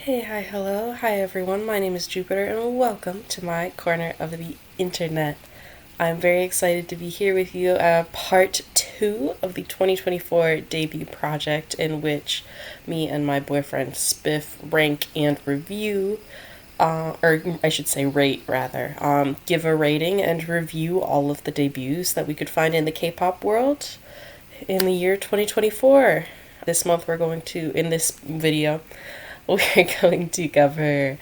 Hey, hi, hello. Hi, everyone. My name is Jupiter, and welcome to my corner of the internet. I'm very excited to be here with you, part 2 of the 2024 debut project, in which me and my boyfriend Spiff rank and review, or I should say rate rather, give a rating and review all of the debuts that we could find in the K-pop world in the year 2024. This month in this video, we're going to cover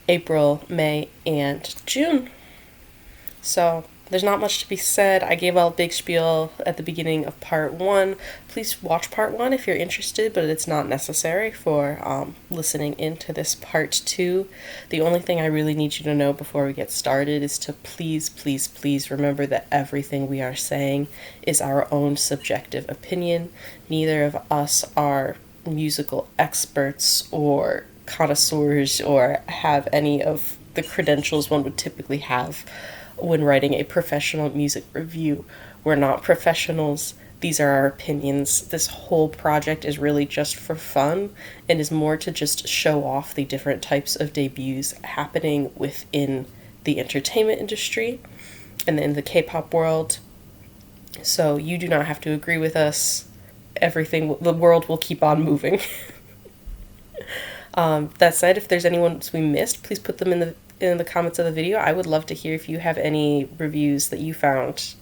April, May, and June. So there's not much to be said. I gave a big spiel at the beginning of part 1. Please watch part 1 if you're interested, but it's not necessary for listening into this part 2. The only thing I really need you to know before we get started is to please remember that everything we are saying is our own subjective opinion. Neither of us are musical experts or connoisseurs or have any of the credentials one would typically have when writing a professional music review. We're not professionals. These are our opinions. This whole project is really just for fun and is more to just show off the different types of debuts happening within the entertainment industry and in the K-pop world. So you do not have to agree with us. The world will keep on moving. That said, if there's anyone we missed, please put them in the comments of the video. I would love to hear if you have any reviews that you found,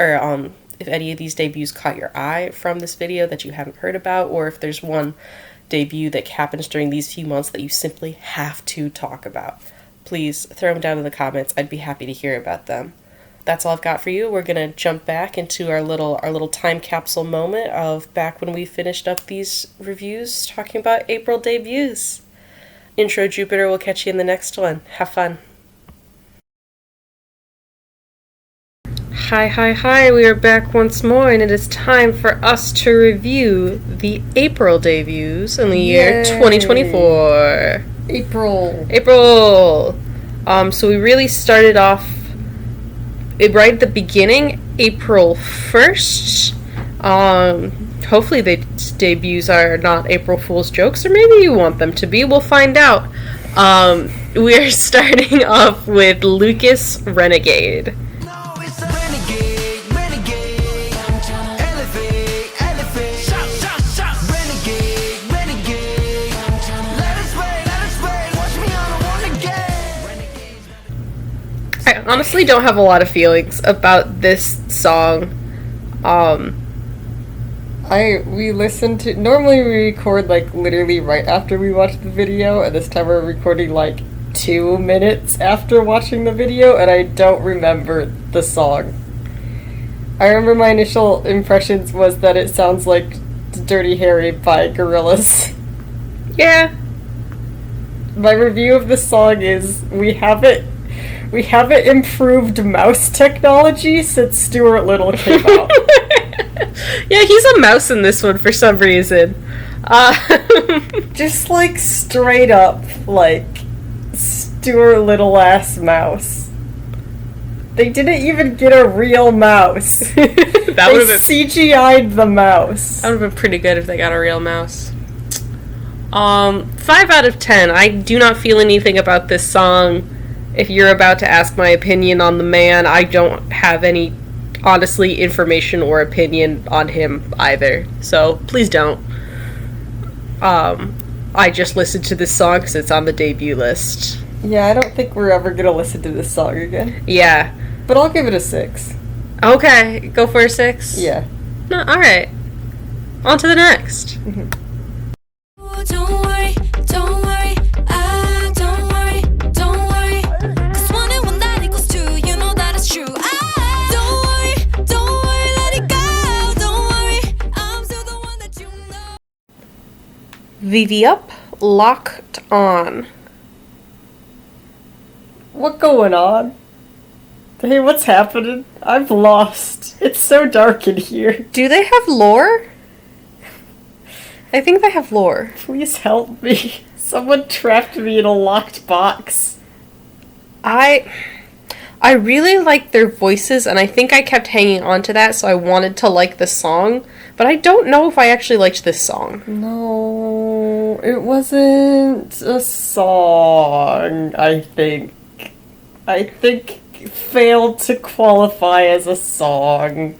or if any of these debuts caught your eye from this video that you haven't heard about, or if there's one debut that happens during these few months that you simply have to talk about. Please throw them down in the comments. I'd be happy to hear about them. That's all I've got for you. We're gonna jump back into our little time capsule moment of back when we finished up these reviews talking about April debuts. Intro Jupiter, will catch you in the next one. Have fun. Hi, we are back once more, and it is time for us to review the April debuts in the year 2024. April! So we really started off right at the beginning, April 1st. Hopefully the debuts are not April Fool's jokes, or maybe you want them to be. We'll find out. We're starting off with Lucas Renegade. I honestly don't have a lot of feelings about this song. Normally we record literally right after we watch the video, and this time we're recording 2 minutes after watching the video, and I don't remember the song. I remember my initial impressions was that it sounds like Dirty Harry by Gorillaz. Yeah. My review of the song is we haven't improved mouse technology since Stuart Little came out. Yeah, he's a mouse in this one for some reason. Just straight up Stuart Little ass mouse. They didn't even get a real mouse. They CGI'd the mouse. That would have been pretty good if they got a real mouse. 5 out of 10. I do not feel anything about this song. If you're about to ask my opinion on the man, I don't have any, honestly, information or opinion on him either. So, please don't. I just listened to this song because it's on the debut list. Yeah, I don't think we're ever gonna listen to this song again. Yeah. But I'll give it a 6. Okay, go for a 6? Yeah. No, alright. On to the next. Mm-hmm. Don't worry, don't worry, don't worry, don't worry. 'Cause 1 and 1 that equals 2, you know that it's true. Don't worry, let it go. Don't worry, I'm still the one that you know. VV Up, Locked On. What going on? Hey, what's happening? I'm lost. It's so dark in here. Do they have lore? I think they have lore. Please help me. Someone trapped me in a locked box. I really like their voices, and I think I kept hanging on to that, so I wanted to like the song, but I don't know if I actually liked this song. No. it wasn't a song, I think. I think it failed to qualify as a song.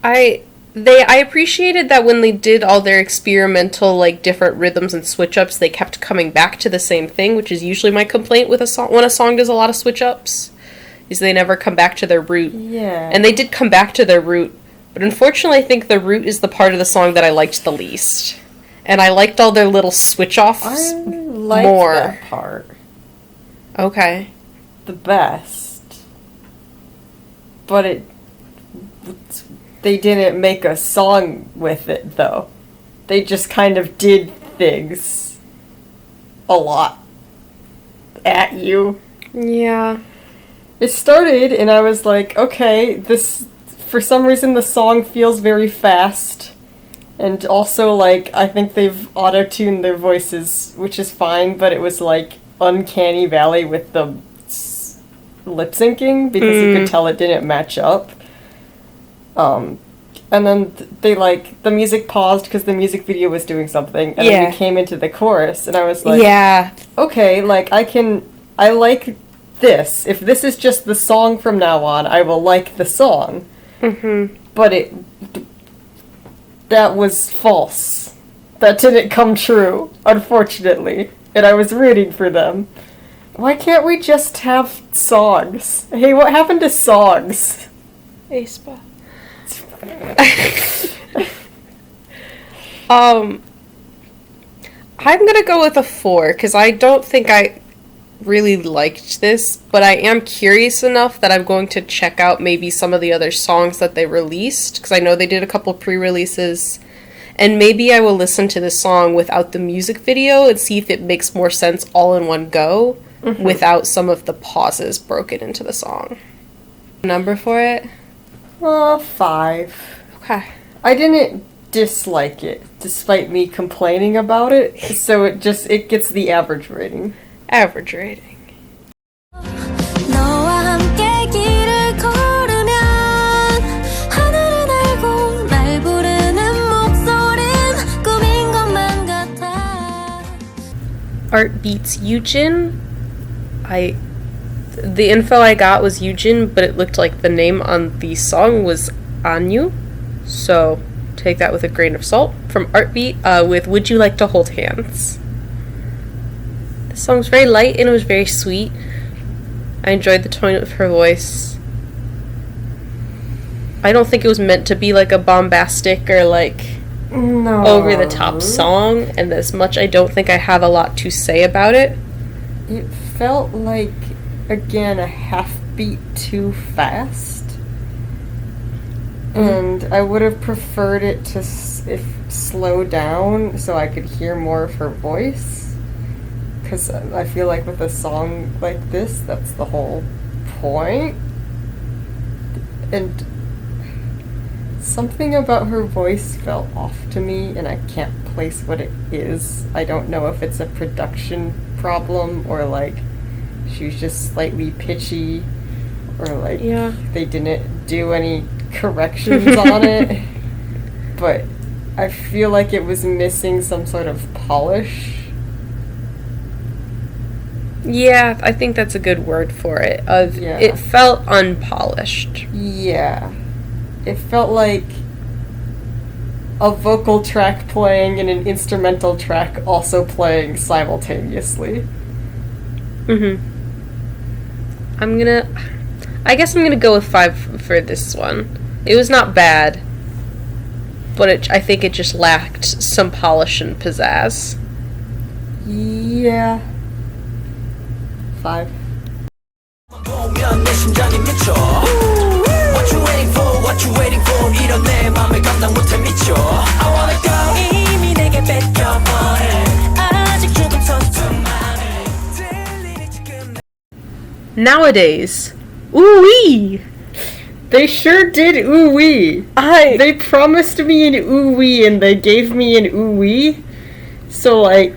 I appreciated that when they did all their experimental, like, different rhythms and switch-ups, they kept coming back to the same thing, which is usually my complaint with a song when a song does a lot of switch-ups, is they never come back to their root. Yeah. And they did come back to their root, but unfortunately I think the root is the part of the song that I liked the least. And I liked all their little switch-offs I liked more. that part Okay. the best. But they didn't make a song with it, though. They just kind of did things a lot at you. Yeah. It started, and I was like, okay, this, for some reason, the song feels very fast. And also, like, I think they've auto-tuned their voices, which is fine, but it was, like, uncanny valley with the lip-syncing, because you could tell it didn't match up. And then they, like, the music paused because the music video was doing something, and then we came into the chorus, and I was like, Yeah. okay, like, I like this. If this is just the song from now on, I will like the song. Mm-hmm. But that was false. That didn't come true, unfortunately. And I was rooting for them. Why can't we just have songs? Hey, what happened to songs? Aespa. I'm gonna go with a 4, because I don't think I really liked this, but I am curious enough that I'm going to check out maybe some of the other songs that they released, because I know they did a couple pre-releases, and maybe I will listen to this song without the music video and see if it makes more sense all in one go, without some of the pauses broken into the song. Number for it? 5. Okay. I didn't dislike it, despite me complaining about it, so it gets the average rating. Average rating. 너와 함께 길을 걸으면 하늘을 날고 날 부르는 목소린 꿈인 것만 같아. Art beats Yujin. The info I got was Yujin, but it looked like the name on the song was Anyu, so take that with a grain of salt. From Artbeat, with Would You Like to Hold Hands. The song's very light and it was very sweet. I enjoyed the tone of her voice. I don't think it was meant to be like a bombastic or like No. over the top song, and as much I don't think I have a lot to say about it. It felt like, again, a half beat too fast. And I would have preferred it to slow down so I could hear more of her voice. Because I feel like with a song like this, that's the whole point. And something about her voice felt off to me, and I can't place what it is. I don't know if it's a production problem or like she was just slightly pitchy or like they didn't do any corrections on it. But I feel like it was missing some sort of polish. Yeah, I think that's a good word for it. It felt unpolished. Yeah. It felt like a vocal track playing and an instrumental track also playing simultaneously. I guess I'm gonna go with 5 for this one. It was not bad, but I think it just lacked some polish and pizzazz. Yeah. 5. 보면 내 심장이 미쳐 What you waiting for, what you waiting for 이런 내 맘을 감당 못해 미쳐 I wanna go 이미 내게 뺏겨버린 아직 조금 서툴만해 들리니 지금 Nowadays, ooh-wee! They sure did ooh-wee. They promised me an ooh-wee and they gave me an ooh-wee. So, like,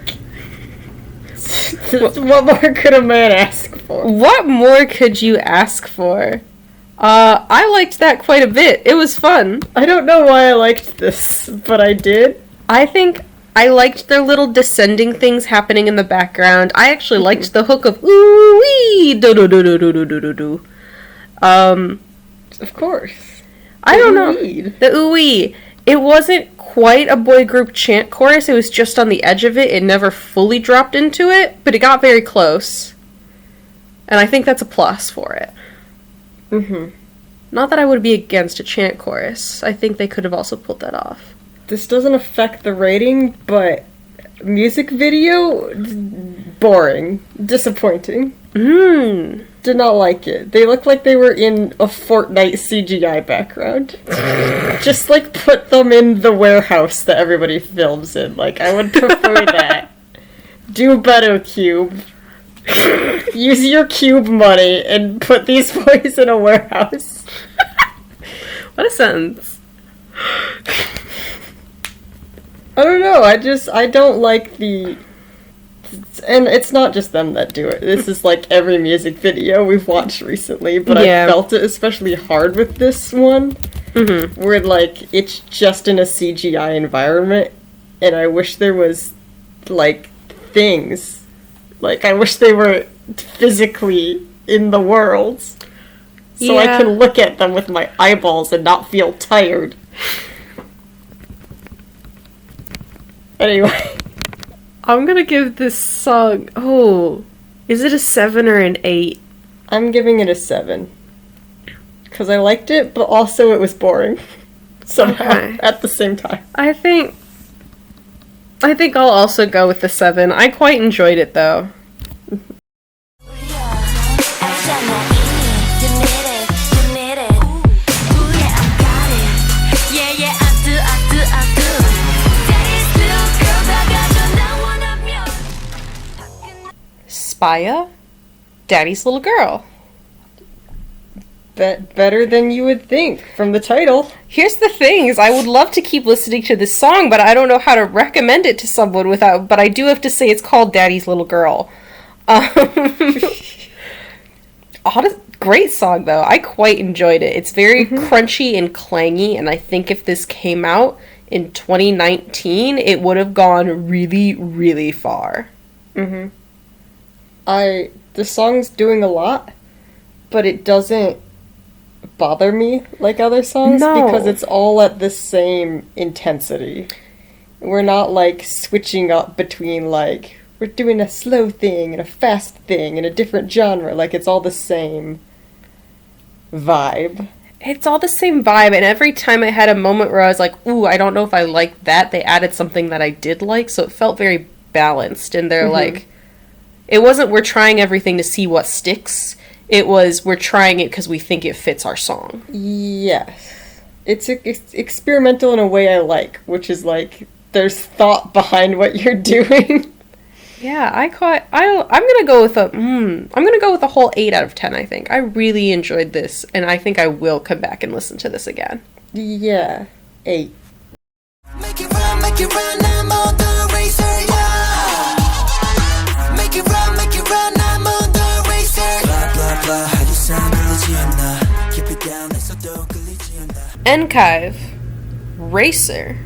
what more could a man ask for? What more could you ask for? I liked that quite a bit. It was fun. I don't know why I liked this, but I did. I think I liked their little descending things happening in the background. I actually liked the hook of ooh wee do do do do do do do do do. Of course. I don't know. Ooh-wee. The ooh wee. It wasn't quite a boy group chant chorus. It was just on the edge of it. It never fully dropped into it, but it got very close. And I think that's a plus for it. Mm-hmm. Not that I would be against a chant chorus. I think they could have also pulled that off. This doesn't affect the rating, but music video, boring, disappointing. Did not like it. They looked like they were in a Fortnite CGI background. Just, like, put them in the warehouse that everybody films in. Like, I would prefer that. Do better, Cube. Use your Cube money and put these boys in a warehouse. What a sentence. I don't know, I don't like the... And it's not just them that do it. This is like every music video we've watched recently, but Yeah. I felt it especially hard with this one, where, like, it's just in a CGI environment, and I wish there was, like, things. Like, I wish they were physically in the world, so I Yeah. can look at them with my eyeballs and not feel tired. Anyway. I'm gonna give this song... Oh, is it a 7 or an 8? I'm giving it a 7. Because I liked it, but also it was boring. Somehow, Okay. at the same time. I think I'll also go with the 7. I quite enjoyed it, though. Spaya, Daddy's Little Girl. Better than you would think from the title. Here's the thing, is I would love to keep listening to this song, but I don't know how to recommend it to someone without, but I do have to say it's called Daddy's Little Girl. Great song, though. I quite enjoyed it. It's very crunchy and clangy, and I think if this came out in 2019, it would have gone really, really far. The song's doing a lot, but it doesn't bother me like other songs No. because it's all at the same intensity. We're not, like, switching up between, like, we're doing a slow thing and a fast thing and a different genre. Like, it's all the same vibe. It's all the same vibe, and every time I had a moment where I was like, ooh, I don't know if I like that, they added something that I did like, so it felt very balanced, and they're like, it wasn't we're trying everything to see what sticks, it was we're trying it because we think it fits our song. Yes. It's experimental in a way I like, which is, like, there's thought behind what you're doing. Yeah, I'm gonna go with I'm gonna go with a whole 8 out of 10, I think. I really enjoyed this, and I think I will come back and listen to this again. Yeah. 8. Make it run, I'm on the racer, yeah. Make it run, I'm on the racer. Blah, blah, blah, 하루 산을리지 않나. Keep it down, 했어도 끌리지 않나. Enkive, Racer.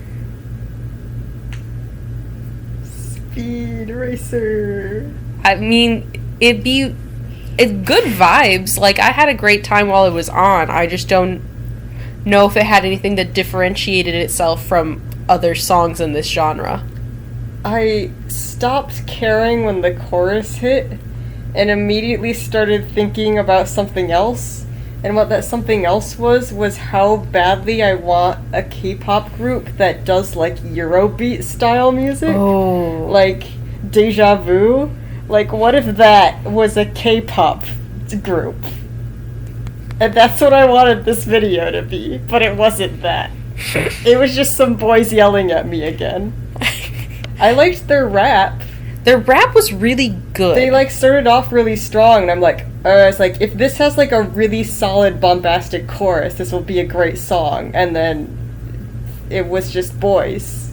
Speed Racer. I mean, it's good vibes. Like, I had a great time while it was on. I just don't know if it had anything that differentiated itself from other songs in this genre. I stopped caring when the chorus hit and immediately started thinking about something else. And what that something else was how badly I want a K-pop group that does, like, Eurobeat style music. Oh. Like, Deja Vu. Like, what if that was a K-pop group? And that's what I wanted this video to be, but it wasn't that. It was just some boys yelling at me again. I liked their rap. Their rap was really good. They, like, started off really strong, and I was like, if this has, like, a really solid bombastic chorus, this will be a great song. And then it was just boys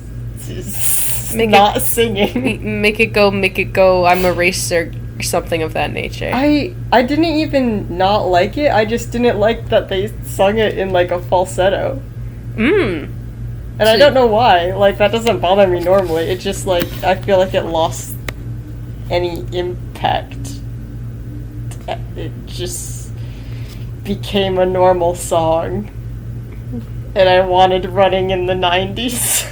not singing. Make it go, I'm a racer, or something of that nature. I didn't even not like it, I just didn't like that they sung it in, like, a falsetto. And I don't know why. Like, that doesn't bother me normally. It just, like, I feel like it lost any impact. It just became a normal song. And I wanted Running in the 90s.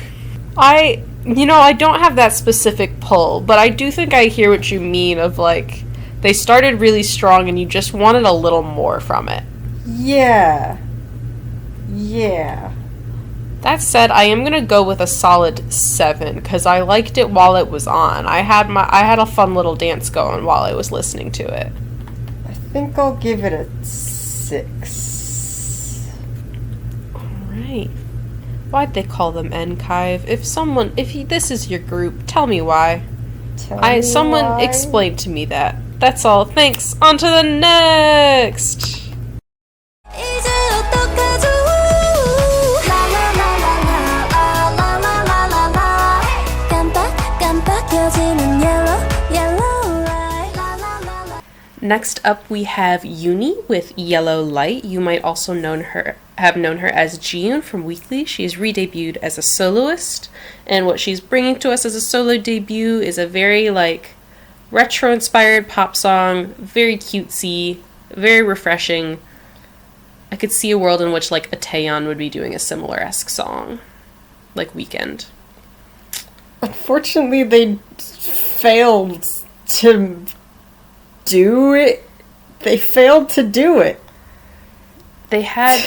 I don't have that specific pull, but I do think I hear what you mean of, like, they started really strong and you just wanted a little more from it. Yeah. Yeah. That said, I am gonna go with a solid 7 because I liked it while it was on. I had a fun little dance going while I was listening to it. I think I'll give it a 6. All right. Why'd they call them Enkive? If this is your group, tell me why. Someone why? explained to me that. That's all. Thanks. On to the next. 이제 어떡하죠 라라라라라라라라라라 깜빡깜빡여지는 yellow yellow light 라라라라. Next up, we have Uni with Yellow Light. You might also have known her as Jiyoon from Weekly. She has re-debuted as a soloist, and what she's bringing to us as a solo debut is a very, like, retro-inspired pop song, very cutesy, very refreshing. I could see a world in which, like, a Taeyeon would be doing a similar-esque song, like Weekend. Unfortunately, they failed to do it. They failed to do it. They had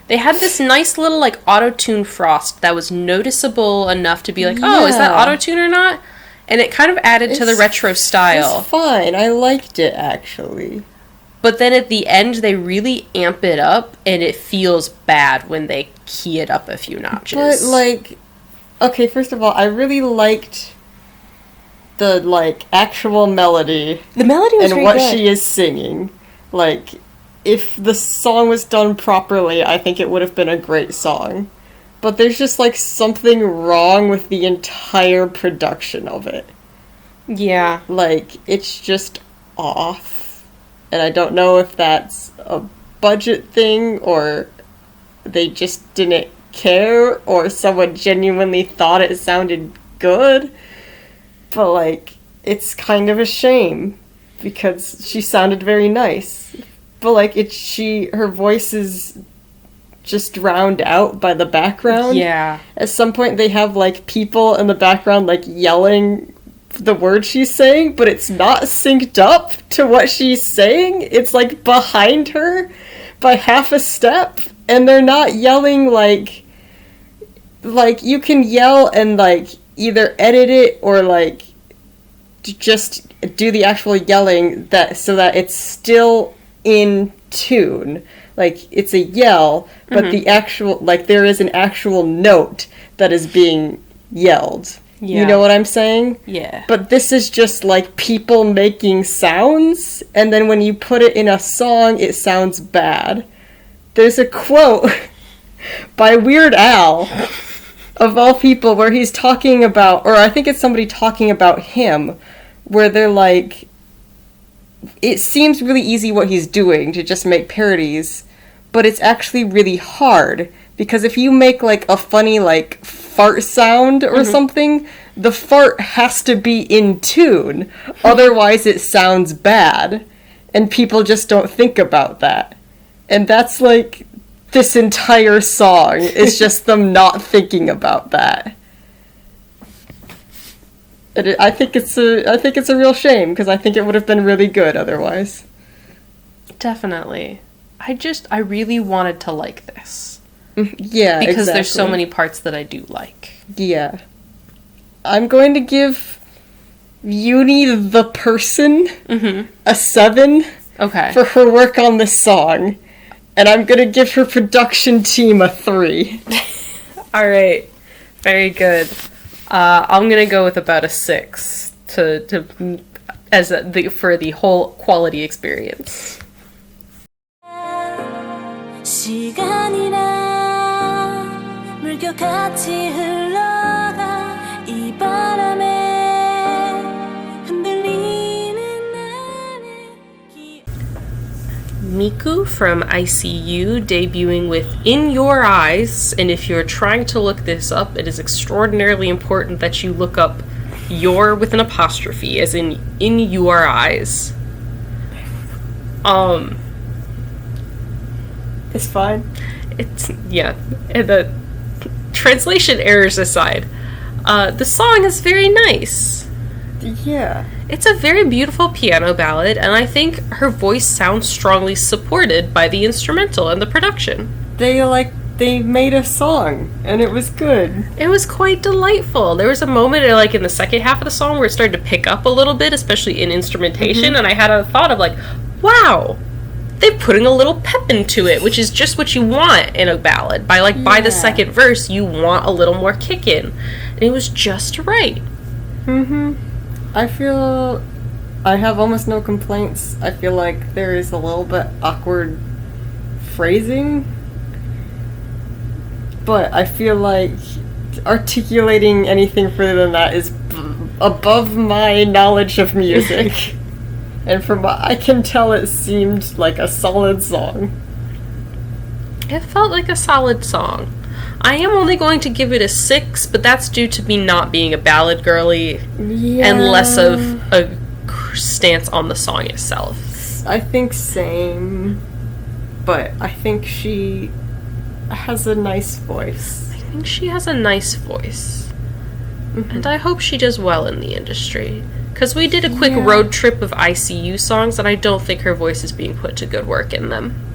this nice little, like, auto-tune frost that was noticeable enough to be like, oh, is that Yeah. auto-tune or not? And it kind of added to the retro style. It's fine. I liked it, actually. But then at the end, they really amp it up, and it feels bad when they key it up a few notches. But, like, okay, first of all, I really liked the, like, actual melody the melody was and very what good. she is singing. Like, if the song was done properly, I think it would have been a great song. But there's just, like, something wrong with the entire production of it. Yeah. Like, it's just off. And I don't know if that's a budget thing, or they just didn't care, or someone genuinely thought it sounded good. But, like, it's kind of a shame, because she sounded very nice. But, like, her voice is just drowned out by the background. Yeah. At some point, they have, like, people in the background, like, yelling the words she's saying, but it's not synced up to what she's saying. It's, like, behind her by half a step, and they're not yelling, like, you can yell and, like, either edit it or, like, just do the actual yelling so that it's still in tune. Like, it's a yell, but the actual, like, there is an actual note that is being yelled. Yeah. You know what I'm saying? Yeah. But this is just, like, people making sounds, and then when you put it in a song, it sounds bad. There's a quote by Weird Al, of all people, where he's talking about, or I think it's somebody talking about him, where they're like, it seems really easy what he's doing to just make parodies, but it's actually really hard, because if you make, like, a funny, like, fart sound or something, the fart has to be in tune, otherwise it sounds bad, and people just don't think about that. And that's, like, this entire song is just them not thinking about that. I think it's a real shame, because I think it would have been really good otherwise. Definitely. I really wanted to like this. Yeah, Because there's so exactly. many parts that I do like. Yeah. I'm going to give Uni the person a 7 Okay. for her work on this song. And I'm going to give her production team a 3. All right. Very good. I'm gonna go with about a 6 for the whole quality experience. 시간이란 물결같이 흘러가 이 바람에 흔들리는 나를 Miku from ICU, debuting with In Your Eyes. And if you're trying to look this up, it is extraordinarily important that you look up your with an apostrophe, as in your eyes. It's fine. It's, yeah, and the translation errors aside, the song is very nice. Yeah. It's a very beautiful piano ballad, and I think her voice sounds strongly supported by the instrumental and the production. They made a song, and it was good. It was quite delightful. There was a moment, like, in the second half of the song where it started to pick up a little bit, especially in instrumentation, and I had a thought of, like, wow, they're putting a little pep into it, which is just what you want in a ballad. By the second verse, you want a little more kick in. And it was just right. I feel I have almost no complaints. I feel like there is a little bit awkward phrasing, but I feel like articulating anything further than that is above my knowledge of music. And from what I can tell, it seemed like a solid song. It felt like a solid song. I am only going to give it a 6, but that's due to me not being a ballad girly and less of a stance on the song itself. I think same, but I think she has a nice voice. I think she has a nice voice. And I hope she does well in the industry. Because we did a quick road trip of ICU songs, and I don't think her voice is being put to good work in them.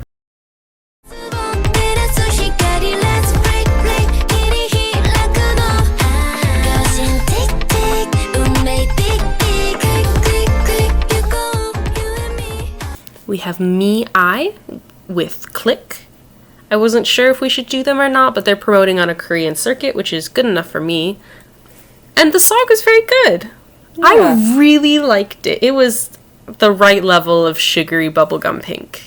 We have Me, I with Click. I wasn't sure if we should do them or not, but they're promoting on a Korean circuit, which is good enough for me. And the song is very good. Yeah. I really liked it. It was the right level of sugary bubblegum pink.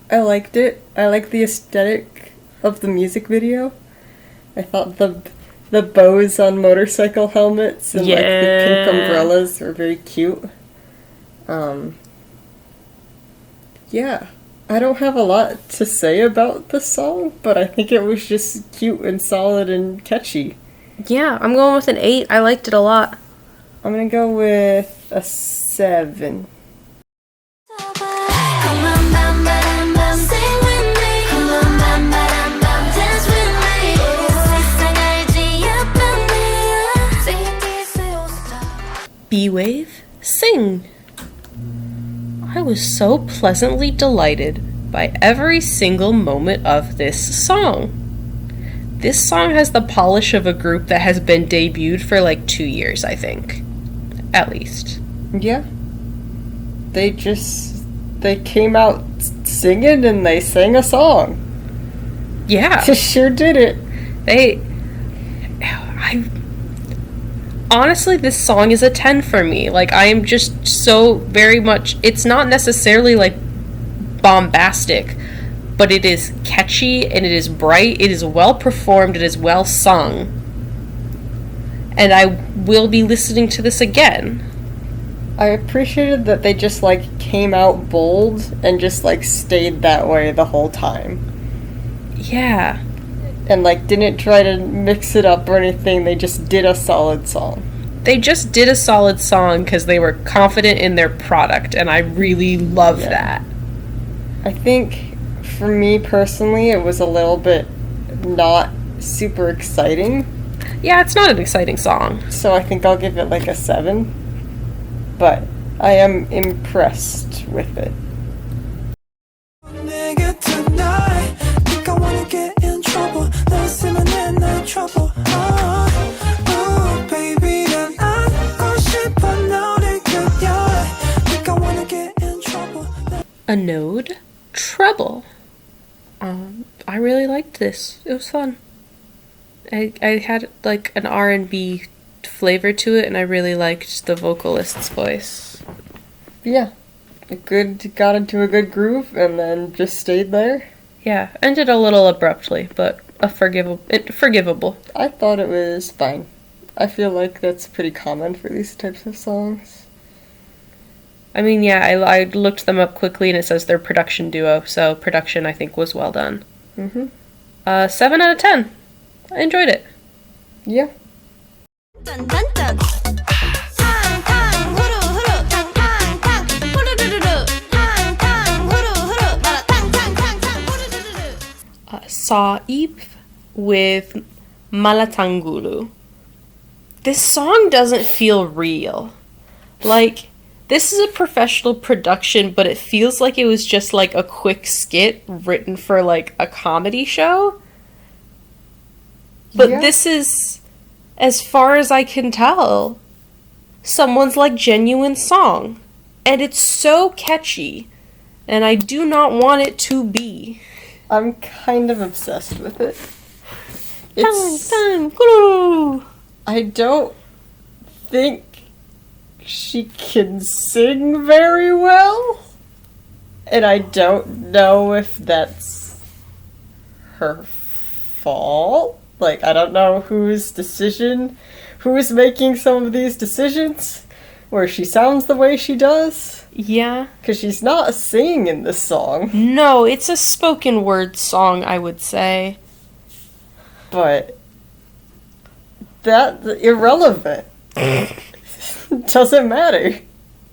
I liked it. I liked the aesthetic of the music video. I thought the bows on motorcycle helmets and like the pink umbrellas were very cute. Yeah. I don't have a lot to say about the song, but I think it was just cute and solid and catchy. Yeah, I'm going with an 8. I liked it a lot. I'm gonna go with a 7. B-Wave, Sing. I was so pleasantly delighted by every single moment of this song. This song has the polish of a group that has been debuted for like 2 years, I think. At least. Yeah. They came out singing and they sang a song. Yeah. They sure did it. Honestly, this song is a 10 for me. Like, I am just so very much... It's not necessarily, like, bombastic, but it is catchy, and it is bright, it is well performed, it is well sung. And I will be listening to this again. I appreciated that they just, like, came out bold and just, like, stayed that way the whole time. Yeah. And, like, didn't try to mix it up or anything. They just did a solid song. They just did a solid song because they were confident in their product, and I really love that. I think, for me personally, it was a little bit not super exciting. Yeah, it's not an exciting song. So I think I'll give it, like, a 7. But I am impressed with it. A Node, Trouble. I really liked this. It was fun. I had like an R&B flavor to it, and I really liked the vocalist's voice. Yeah, got into a good groove and then just stayed there. Yeah, ended a little abruptly, but forgivable. I thought it was fine. I feel like that's pretty common for these types of songs. I mean, yeah, I looked them up quickly and it says they're production duo, so production I think was well done. 7 out of 10. I enjoyed it. Yeah. 딴딴딴 탕탕 후루후루 탕탕탕 후루루루루 탕탕 후루후루 마라 탕탕탕탕 후루루루루. Saib with Malatangulu. This song doesn't feel real. Like, this is a professional production, but it feels like it was just like a quick skit written for like a comedy show. But Yeah. this is, as far as I can tell, someone's like genuine song. And it's so catchy. And I do not want it to be. I'm kind of obsessed with it. Tang, guru. I don't think she can sing very well. And I don't know if that's her fault. Like, I don't know who's making some of these decisions where she sounds the way she does. Yeah. Because she's not singing in this song. No, it's a spoken word song, I would say. But that's irrelevant. Doesn't matter.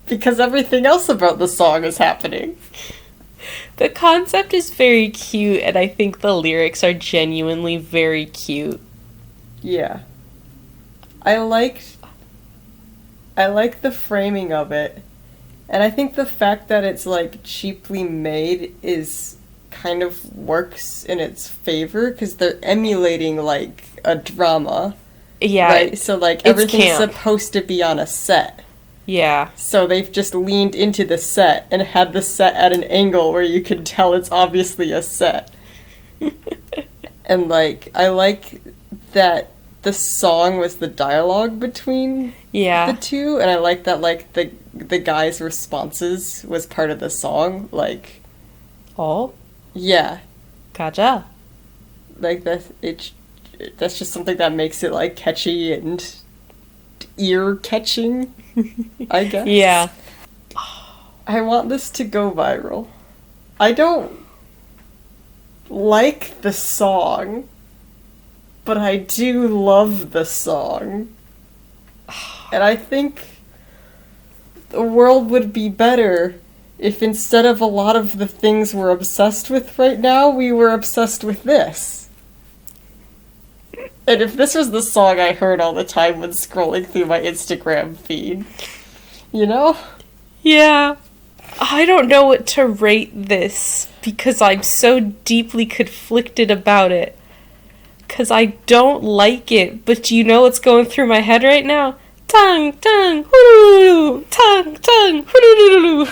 Because everything else about the song is happening. The concept is very cute, and I think the lyrics are genuinely very cute. Yeah. I like the framing of it. And I think the fact that it's like cheaply made is kind of works in its favor because they're emulating like a drama. Yeah. Right? So like it's everything's camp. supposed to be on a set. Yeah. So they've just leaned into the set and had the set at an angle where you can tell it's obviously a set. And like I like that the song was the dialogue between Yeah. the two, and I like that like the guy's responses was part of the song. Like, Oh, yeah, gotcha. like that's just something that makes it like catchy and ear catching, I guess. Yeah. I want this to go viral. I don't like the song, but I do love the song. And I think the world would be better if instead of a lot of the things we're obsessed with right now, we were obsessed with this. And if this was the song I heard all the time when scrolling through my Instagram feed, you know? Yeah. I don't know what to rate this because I'm so deeply conflicted about it. Because I don't like it, but do you know what's going through my head right now? Tang, tang, hoo, tang, tang, hoo.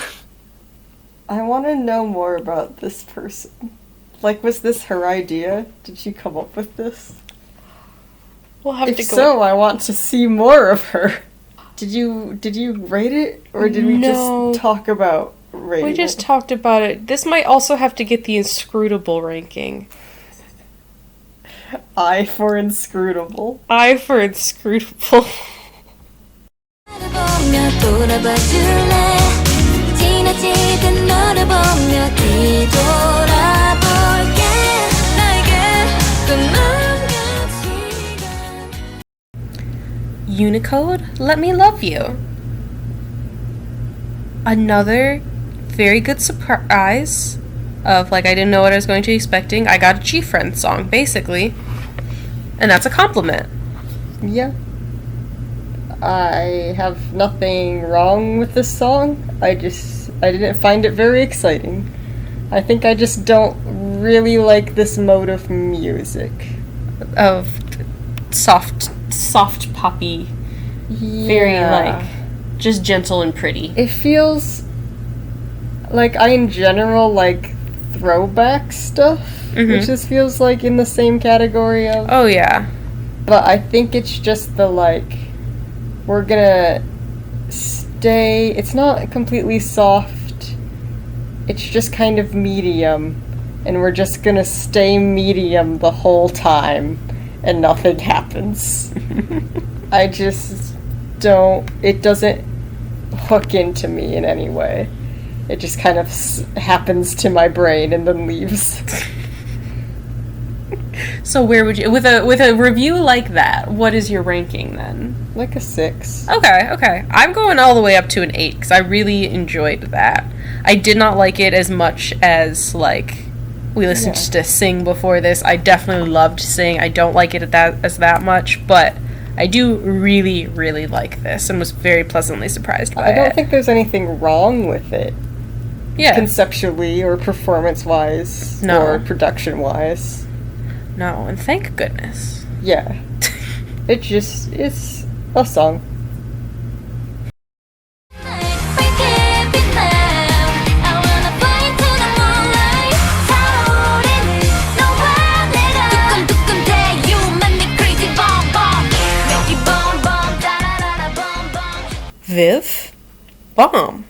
I want to know more about this person. Like, was this her idea? Did she come up with this? We'll have If to go. so, I want to see more of her. Did you rate it, or did we No. just talk about rating? We just it? talked about it. This might also have to get the inscrutable ranking. I for inscrutable. I for inscrutable. 나를 보며 돌아봐줄래 지나치듯 너를 보며 뒤돌아볼게 나에게 또 남겨진 Unicode, Let Me Love You. Another very good surprise of like I didn't know what I was going to be expecting. I got a G-Friend song, basically. And that's a compliment. Yeah. I have nothing wrong with this song. I didn't find it very exciting. I think I just don't really like this mode of music. Of soft poppy, very like just gentle and pretty. It feels like I in general like throwback stuff, which this feels like in the same category of. Oh yeah. But I think it's just the like we're gonna stay. It's not completely soft. It's just kind of medium, and we're just gonna stay medium the whole time, and nothing happens. I just don't. It doesn't hook into me in any way. It just kind of happens to my brain and then leaves. So where would you, with a review like that, what is your ranking then? Like a 6. Okay. I'm going all the way up to an 8 because I really enjoyed that. I did not like it as much as, like, we listened to Sing before this. I definitely loved Sing. I don't like it as that much, but I do really, really like this and was very pleasantly surprised by it. I don't think there's anything wrong with it. Yeah. Conceptually or performance-wise. No. Or production-wise. No, and thank goodness. Yeah. It's a song. Viv? Bomb.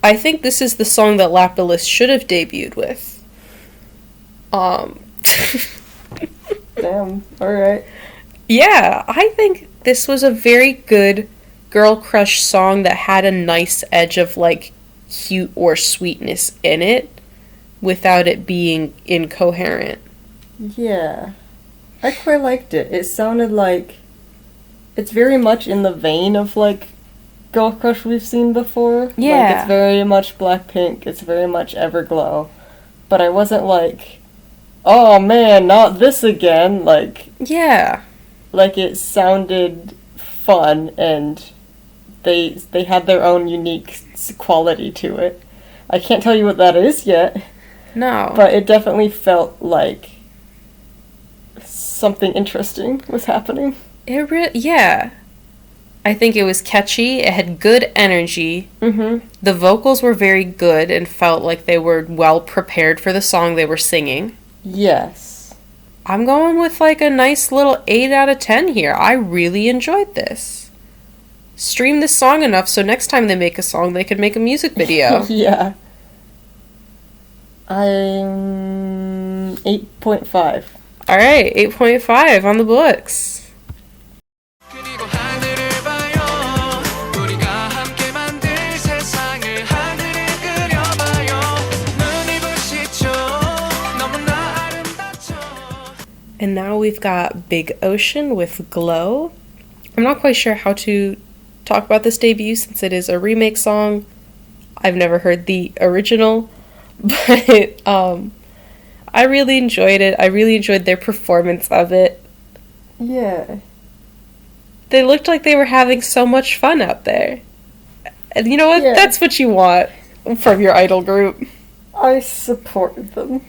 I think this is the song that Lapidus should have debuted with. Damn. Alright. Yeah, I think this was a very good girl crush song that had a nice edge of, like, cute or sweetness in it without it being incoherent. Yeah. I quite liked it. It sounded like it's very much in the vein of, like, girl crush we've seen before. Yeah. Like, it's very much Blackpink. It's very much Everglow. But I wasn't like, oh man, not this again. Like, Yeah. like it sounded fun and they had their own unique quality to it. I can't tell you what that is yet, No. but it definitely felt like something interesting was happening. Yeah. I think it was catchy. It had good energy. Mm-hmm. The vocals were very good and felt like they were well prepared for the song they were singing. Yes. I'm going with like a nice little 8 out of 10 here. I really enjoyed this. Stream this song enough so next time they make a song, they could make a music video. Yeah. I'm 8.5. Alright, 8.5 on the books. 그리고 하늘을 봐요. 우리가 함께 만들 세상을 하늘을 그려봐요. 눈이 부시죠. 너무나 아름답죠. And now we've got Big Ocean with Glow. I'm not quite sure how to talk about this debut since it is a remake song. I've never heard the original, but I really enjoyed it. I really enjoyed their performance of it. Yeah. They looked like they were having so much fun out there. And you know what? Yeah. That's what you want from your idol group. I support them.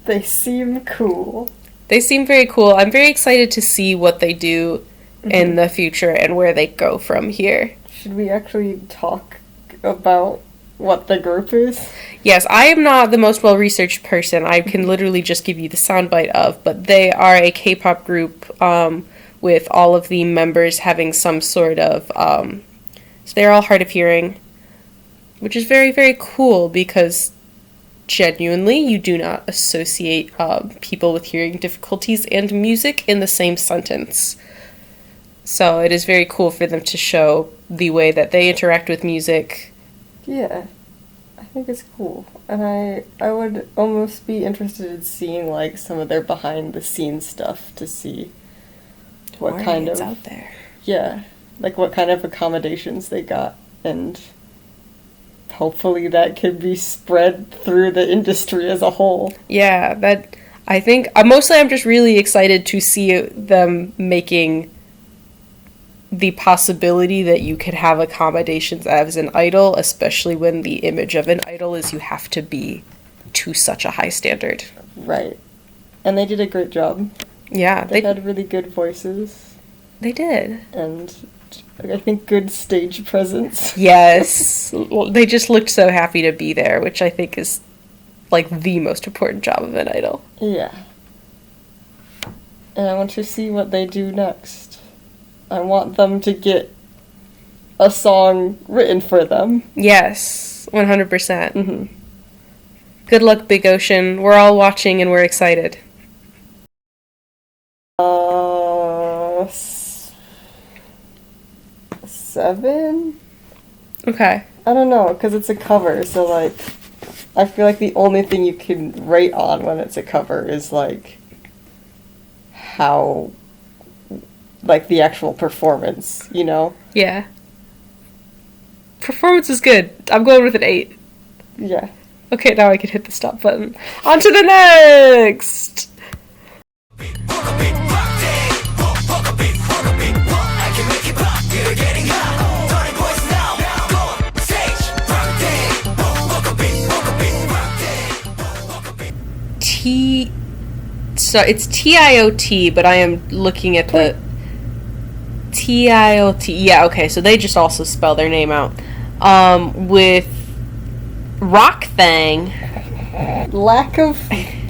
They seem cool. They seem very cool. I'm very excited to see what they do in the future and where they go from here. Should we actually talk about what the group is? Yes, I am not the most well-researched person. I can literally just give you the soundbite of, but they are a K-pop group with all of the members having some sort of, so they're all hard of hearing, which is very, very cool because genuinely you do not associate people with hearing difficulties and music in the same sentence. So it is very cool for them to show the way that they interact with music. Yeah. I think it's cool. And I would almost be interested in seeing like some of their behind the scenes stuff to see what kind of out there. Yeah. Like what kind of accommodations they got, and hopefully that could be spread through the industry as a whole. Yeah, that I think mostly I'm just really excited to see them making the possibility that you could have accommodations as an idol, especially when the image of an idol is you have to be to such a high standard. Right. And they did a great job. Yeah, They had really good voices they did. and I think good stage presence. Yes, they just looked so happy to be there, which I think is like the most important job of an idol. Yeah. And I want to see what they do next. I want them to get a song written for them. Yes, 100%. Mm-hmm. Good luck, Big Ocean. We're all watching and we're excited. 7? Okay. I don't know, because it's a cover, so, like, I feel like the only thing you can rate on when it's a cover is, like, how, like, the actual performance, you know? Yeah. Performance is good. I'm going with an 8. Yeah. Okay, now I can hit the stop button. On to the next! So it's TIOT, but I am looking at the TIOT. Yeah, okay, so they just also spell their name out. With Rock Thang. Lack of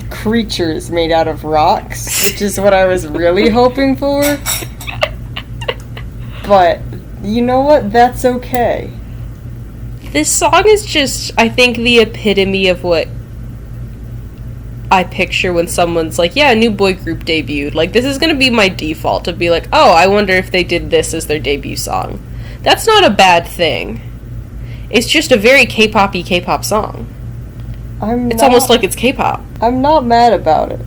creatures made out of rocks, which is what I was really hoping for. But, you know what? That's okay. This song is just, I think, the epitome of what I picture when someone's like, yeah, a new boy group debuted. Like, this is gonna be my default, to be like, oh, I wonder if they did this as their debut song. That's not a bad thing. It's just a very K-pop-y K-pop song. It's almost like it's K-pop. I'm not mad about it.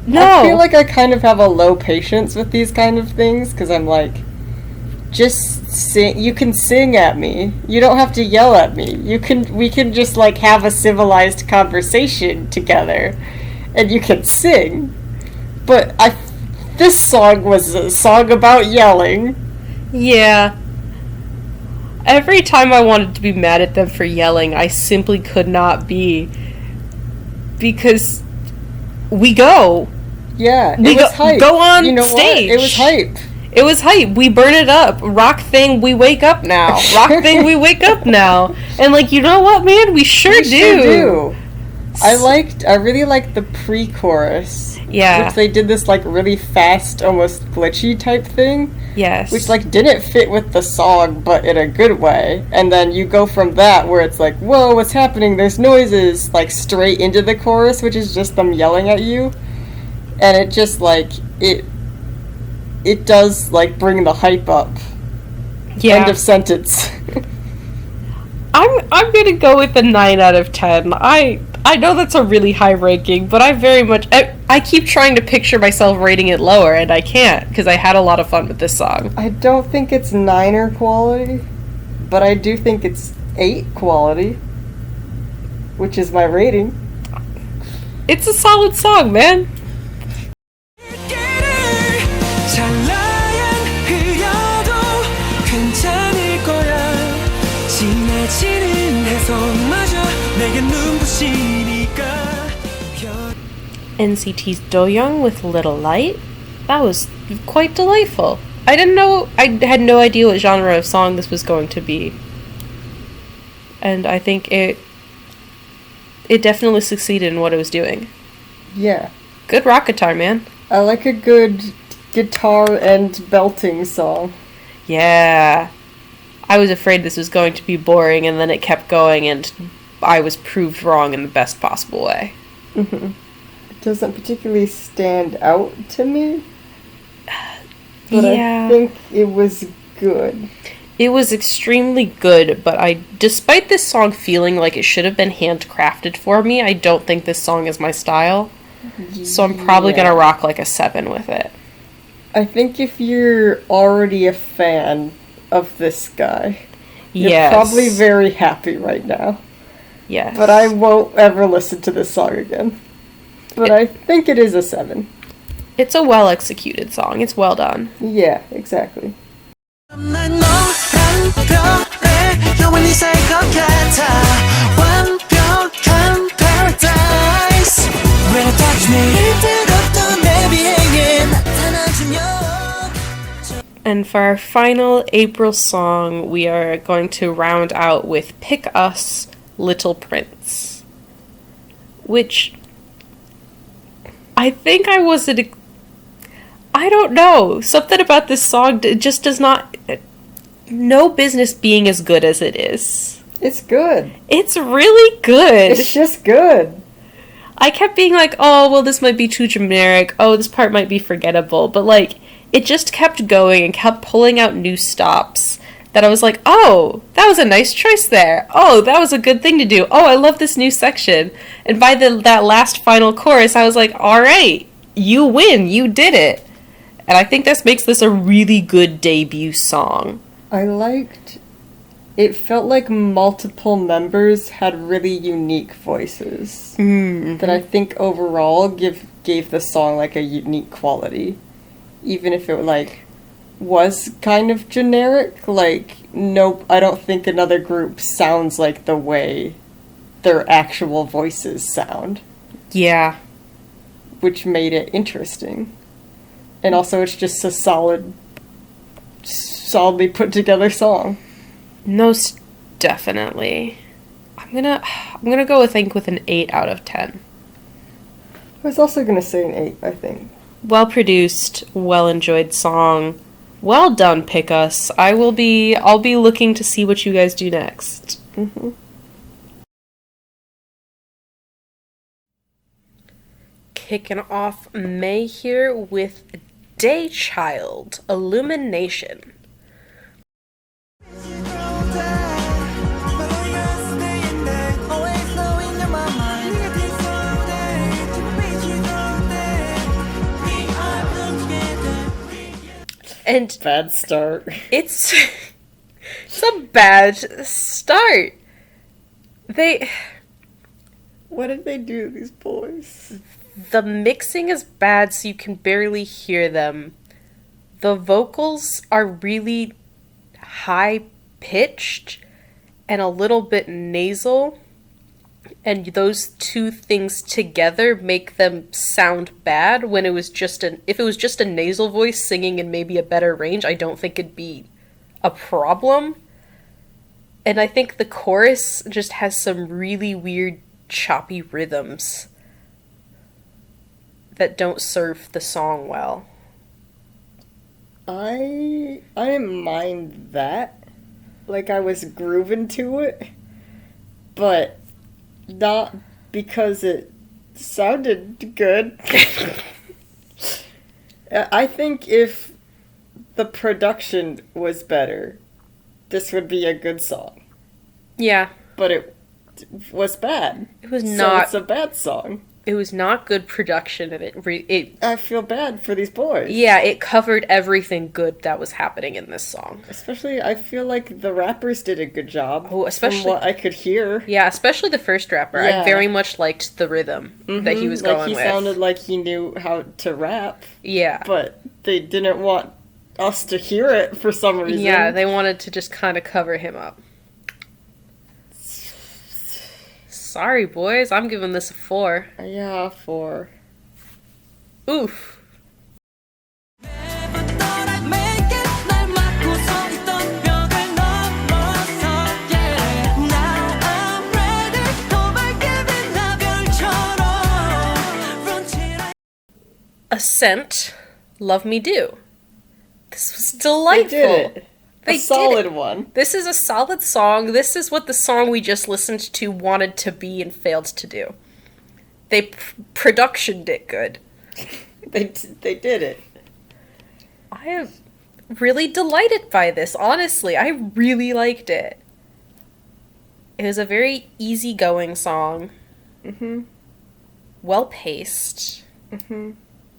No! I feel like I kind of have a low patience with these kind of things, because I'm like, just sing. You can sing at me. You don't have to yell at me. We can just, like, have a civilized conversation together, and you can sing. But this song was a song about yelling. Yeah. Every time I wanted to be mad at them for yelling, I simply could not be. Because we go. Yeah, it was hype. Go on you know stage. What? It was hype. It was hype. We burn it up. Rock thing, we wake up now. Rock thing, we wake up now. And, like, you know what, man? We sure do. I really liked the pre-chorus. Yeah. Which they did this, like, really fast, almost glitchy type thing. Yes. Which, like, didn't fit with the song, but in a good way. And then you go from that, where it's like, whoa, what's happening? There's noises, like, straight into the chorus, which is just them yelling at you. And it just, like, it does, like, bring the hype up. Yeah. End of sentence. I'm gonna go with a 9 out of 10. I know that's a really high ranking, but I keep trying to picture myself rating it lower, and I can't, because I had a lot of fun with this song. I don't think it's 9er quality, but I do think it's 8 quality, which is my rating. It's a solid song, man. NCT's Do-young with Little Light. That was quite delightful. I had no idea what genre of song this was going to be. And I think it definitely succeeded in what it was doing. Yeah. Good rock guitar, man. I like a good guitar and belting song. Yeah. I was afraid this was going to be boring, and then it kept going, and I was proved wrong in the best possible way. Mm-hmm. It doesn't particularly stand out to me, but yeah. I think it was good. It was extremely good, but despite this song feeling like it should have been handcrafted for me, I don't think this song is my style. So I'm probably gonna rock like a 7 with it. I think if you're already a fan of this guy, yes. you're probably very happy right now. Yes. But I won't ever listen to this song again. But I think it is a 7. It's a well-executed song. It's well done. Yeah, exactly. And for our final April song, we are going to round out with Pick Us, Little Prince. Which I think I wasn't... I don't know. Something about this song just does not... No business being as good as it is. It's good. It's really good. It's just good. I kept being like, oh, well, this might be too generic. Oh, this part might be forgettable. But, like, it just kept going and kept pulling out new stops. that I was like, oh, that was a nice choice there. Oh, that was a good thing to do. Oh, I love this new section. And by that last final chorus, I was like, all right, you win. You did it. And I think this makes this a really good debut song. I liked... It felt like multiple members had really unique voices. Mm-hmm. That I think overall gave the song, like, a unique quality. Even if it, like, was kind of generic. Like, nope, I don't think another group sounds like the way their actual voices sound. Yeah. Which made it interesting. And also it's just a solidly put together song. Most definitely. I'm gonna go with an 8 out of 10. I was also gonna say an 8, I think. Well produced, well enjoyed song. Well done, Pick Us. I'll be looking to see what you guys do next. Mm-hmm. Kicking off May here with Daychild, Illumination. And Bad start. it's a bad start. What did they do to these boys? The mixing is bad, so you can barely hear them. The vocals are really high pitched and a little bit nasal, and those two things together make them sound bad. When it was just if it was just a nasal voice singing in maybe a better range, I don't think it'd be a problem. And I think the chorus just has some really weird choppy rhythms that don't serve the song well. I didn't mind that. Like, I was grooving to it. But not because it sounded good. I think if the production was better, this would be a good song. Yeah. But it was bad. It was So not. it's a bad song. It was not good production, and it. I feel bad for these boys. Yeah, it covered everything good that was happening in this song. Especially, I feel like the rappers did a good job. Oh, especially from what I could hear. Yeah, especially the first rapper. Yeah. I very much liked the rhythm that he was going he with. sounded like he knew how to rap. Yeah. But they didn't want us to hear it for some reason. Yeah, they wanted to just kind of cover him up. Sorry, boys. I'm giving this a 4. Yeah, 4. Oof. Ascent, Love Me Do. This was delightful. They did it. They a solid did it. one. This is a solid song. This is what the song we just listened to wanted to be and failed to do. They productioned it good. They did it. I am really delighted by this, honestly. I really liked it. It was a very easygoing song. Mm-hmm. Well-paced. Mm-hmm.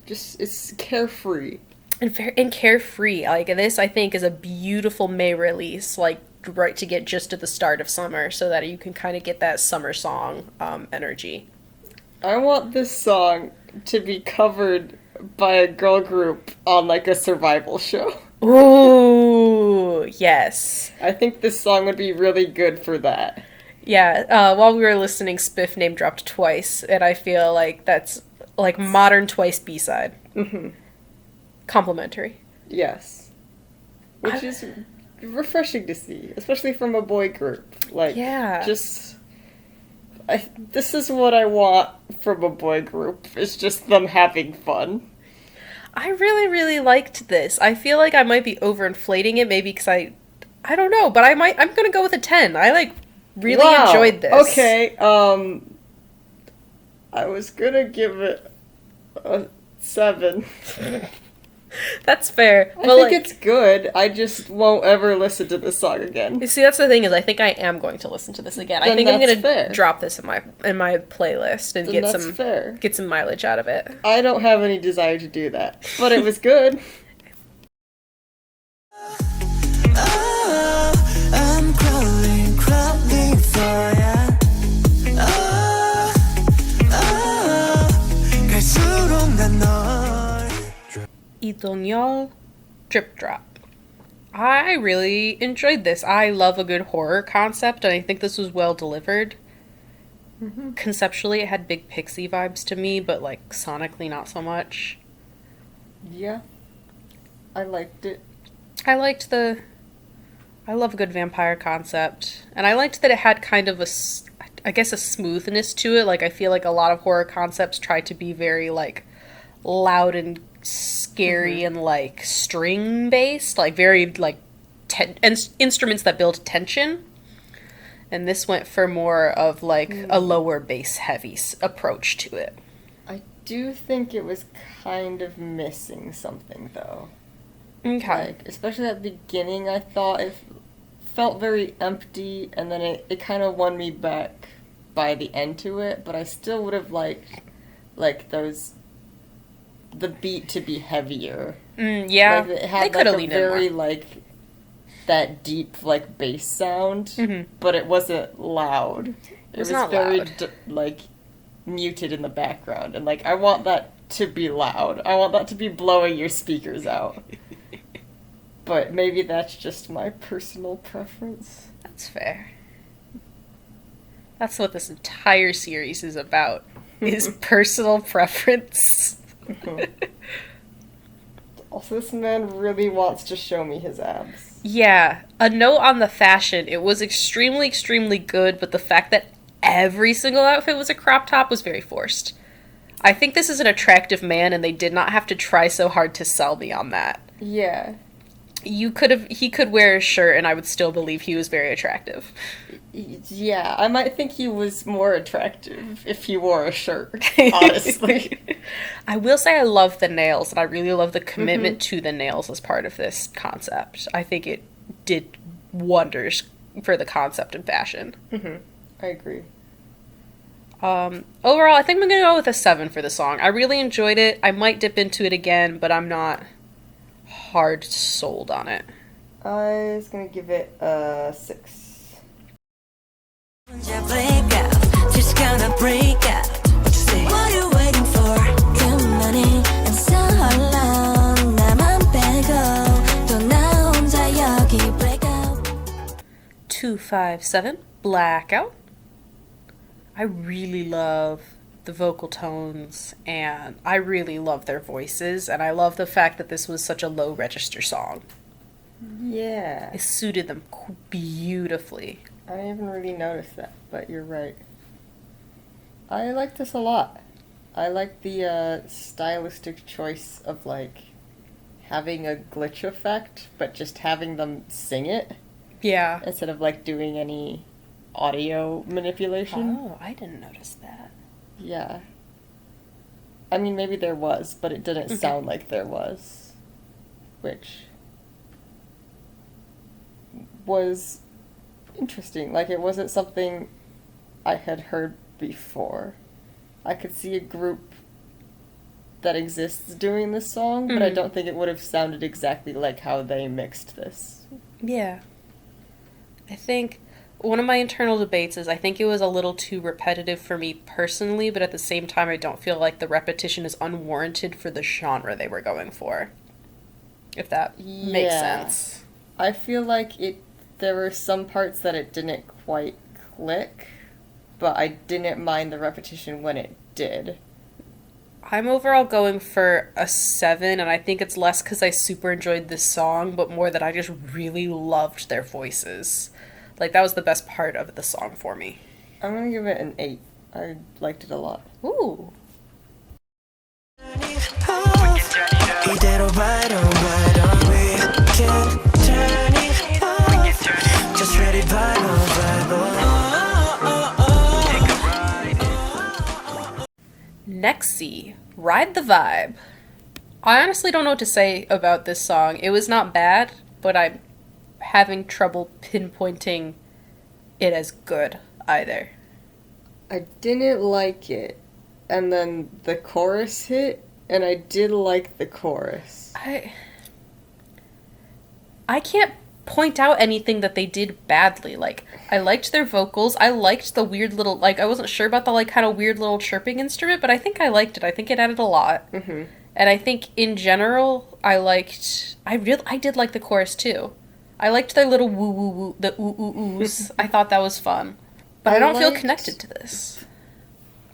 Just, it's carefree. And carefree. Like, this, I think, is a beautiful May release, like, right to get just at the start of summer, so that you can kind of get that summer song energy. I want this song to be covered by a girl group on, like, a survival show. Ooh, yes. I think this song would be really good for that. Yeah, while we were listening, Spiff name dropped Twice, and I feel like that's, like, modern Twice B-side. Mm-hmm. Complimentary. Yes. Which is refreshing to see, especially from a boy group. Like, yeah. Just... this is what I want from a boy group. It's just them having fun. I really, really liked this. I feel like I might be overinflating it, maybe because I don't know, but I'm gonna go with a 10. I, like, really enjoyed this. Okay, I was gonna give it a 7. That's fair. I think it's good. I just won't ever listen to this song again. You see, that's the thing is, I think I am going to listen to this again. I Then think I'm that's gonna fair. drop this in my playlist and Then that's fair. get some mileage out of it. I don't have any desire to do that, but it was good. Oh, I'm crawling, crawling for ya. Oh, oh, 갈수록 난 널. Itonyol Drip Drop. I really enjoyed this. I love a good horror concept, and I think this was well delivered. Conceptually, it had big Pixie vibes to me, but like sonically, not so much. Yeah. I liked it. I love a good vampire concept, and I liked that it had kind of I guess a smoothness to it. Like, I feel like a lot of horror concepts try to be very like loud and scary and like string based, like very like instruments that build tension. And this went for more of like a lower bass heavy approach to it. I do think it was kind of missing something though. Okay. Like, especially at the beginning, I thought it felt very empty, and then it kind of won me back by the end to it, but I still would have liked the beat to be heavier. Yeah, Like, it had they could have a leaned in very more. like that deep like bass sound, but it wasn't loud. It was not very loud. like muted in the background, and like I want that to be loud. I want that to be blowing your speakers out. But maybe that's just my personal preference. That's fair. That's what this entire series is about, is personal preference. Also, this man really wants to show me his abs. Yeah, a note on the fashion. It was extremely, extremely good, but the fact that every single outfit was a crop top was very forced. I think this is an attractive man, and they did not have to try so hard to sell me on that. Yeah. He could wear a shirt, and I would still believe he was very attractive. Yeah, I might think he was more attractive if he wore a shirt, honestly. I will say I love the nails, and I really love the commitment to the nails as part of this concept. I think it did wonders for the concept and fashion. I agree. Overall, I think I'm going to go with a 7 for the song. I really enjoyed it. I might dip into it again, but I'm not hard sold on it. I was gonna give it a 6. 혼자 break out, just gonna break out. What you say? What you waiting for? 그만해. And so long, 나만 빼고 또 나 혼자 여기 break out. 257 Blackout. I really love the vocal tones, and I really love their voices, and I love the fact that this was such a low register song. Yeah. It suited them beautifully. I didn't even really notice that, but you're right. I like this a lot. I like the stylistic choice of like having a glitch effect, but just having them sing it Yeah. instead of like doing any audio manipulation. Oh, I didn't notice that. Yeah. I mean, maybe there was, but it didn't sound like there was. Which was interesting. Like, it wasn't something I had heard before. I could see a group that exists doing this song, but I don't think it would have sounded exactly like how they mixed this. Yeah. I think one of my internal debates is I think it was a little too repetitive for me personally, but at the same time I don't feel like the repetition is unwarranted for the genre they were going for. If that makes Yeah. sense. I feel like there were some parts that it didn't quite click, but I didn't mind the repetition when it did. I'm overall going for a 7, and I think it's less because I super enjoyed this song, but more that I just really loved their voices. Like, that was the best part of the song for me. I'm gonna give it an 8. I liked it a lot. Ooh. 이대로 right on, we can turn it off. Just ready, vibe on, vibe on. Nexie, Ride the Vibe. I honestly don't know what to say about this song. It was not bad, but I'm having trouble pinpointing it as good either. I didn't like it. And then the chorus hit, and I did like the chorus. I can't point out anything that they did badly. Like, I liked their vocals. I liked the weird little, like, I wasn't sure about the, like, kind of weird little chirping instrument, but I think I liked it. I think it added a lot. Mm-hmm. And I think, in general, I did like the chorus, too. I liked their little woo-woo-woo, the ooh-ooh-oohs. I thought that was fun. But I don't feel connected to this.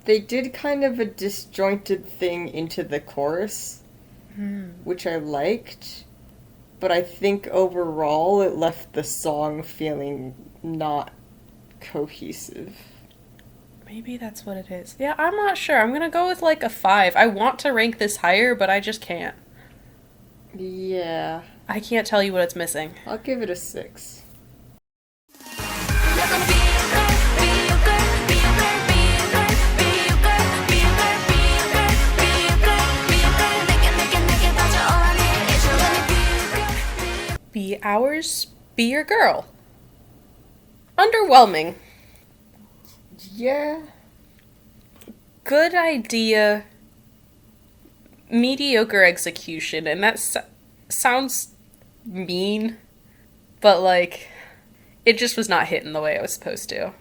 They did kind of a disjointed thing into the chorus, which I liked. But I think overall it left the song feeling not cohesive. Maybe that's what it is. Yeah, I'm not sure. I'm gonna go with like a 5. I want to rank this higher, but I just can't. Yeah. I can't tell you what it's missing. I'll give it a 6. Be ours, be your girl. Underwhelming. Yeah. Good idea. Mediocre execution, and that sounds mean, but like, it just was not hitting the way it was supposed to.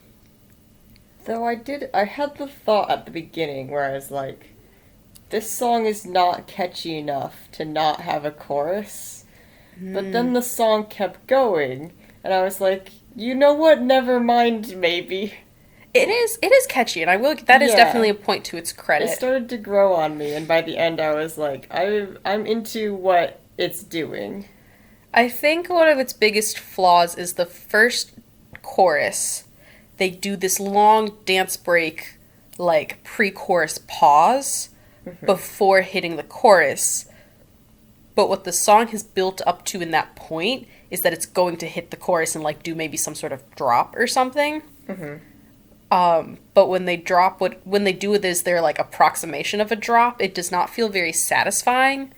Though I had the thought at the beginning where I was like, this song is not catchy enough to not have a chorus. But then the song kept going, and I was like, you know what, never mind, maybe. It is catchy, and that is definitely a point to its credit. It started to grow on me, and by the end I was like, I'm into what it's doing. I think one of its biggest flaws is the first chorus. They do this long dance break, like pre-chorus pause before hitting the chorus. But what the song has built up to in that point is that it's going to hit the chorus and like do maybe some sort of drop or something. But when they do this, their like approximation of a drop, it does not feel very satisfying,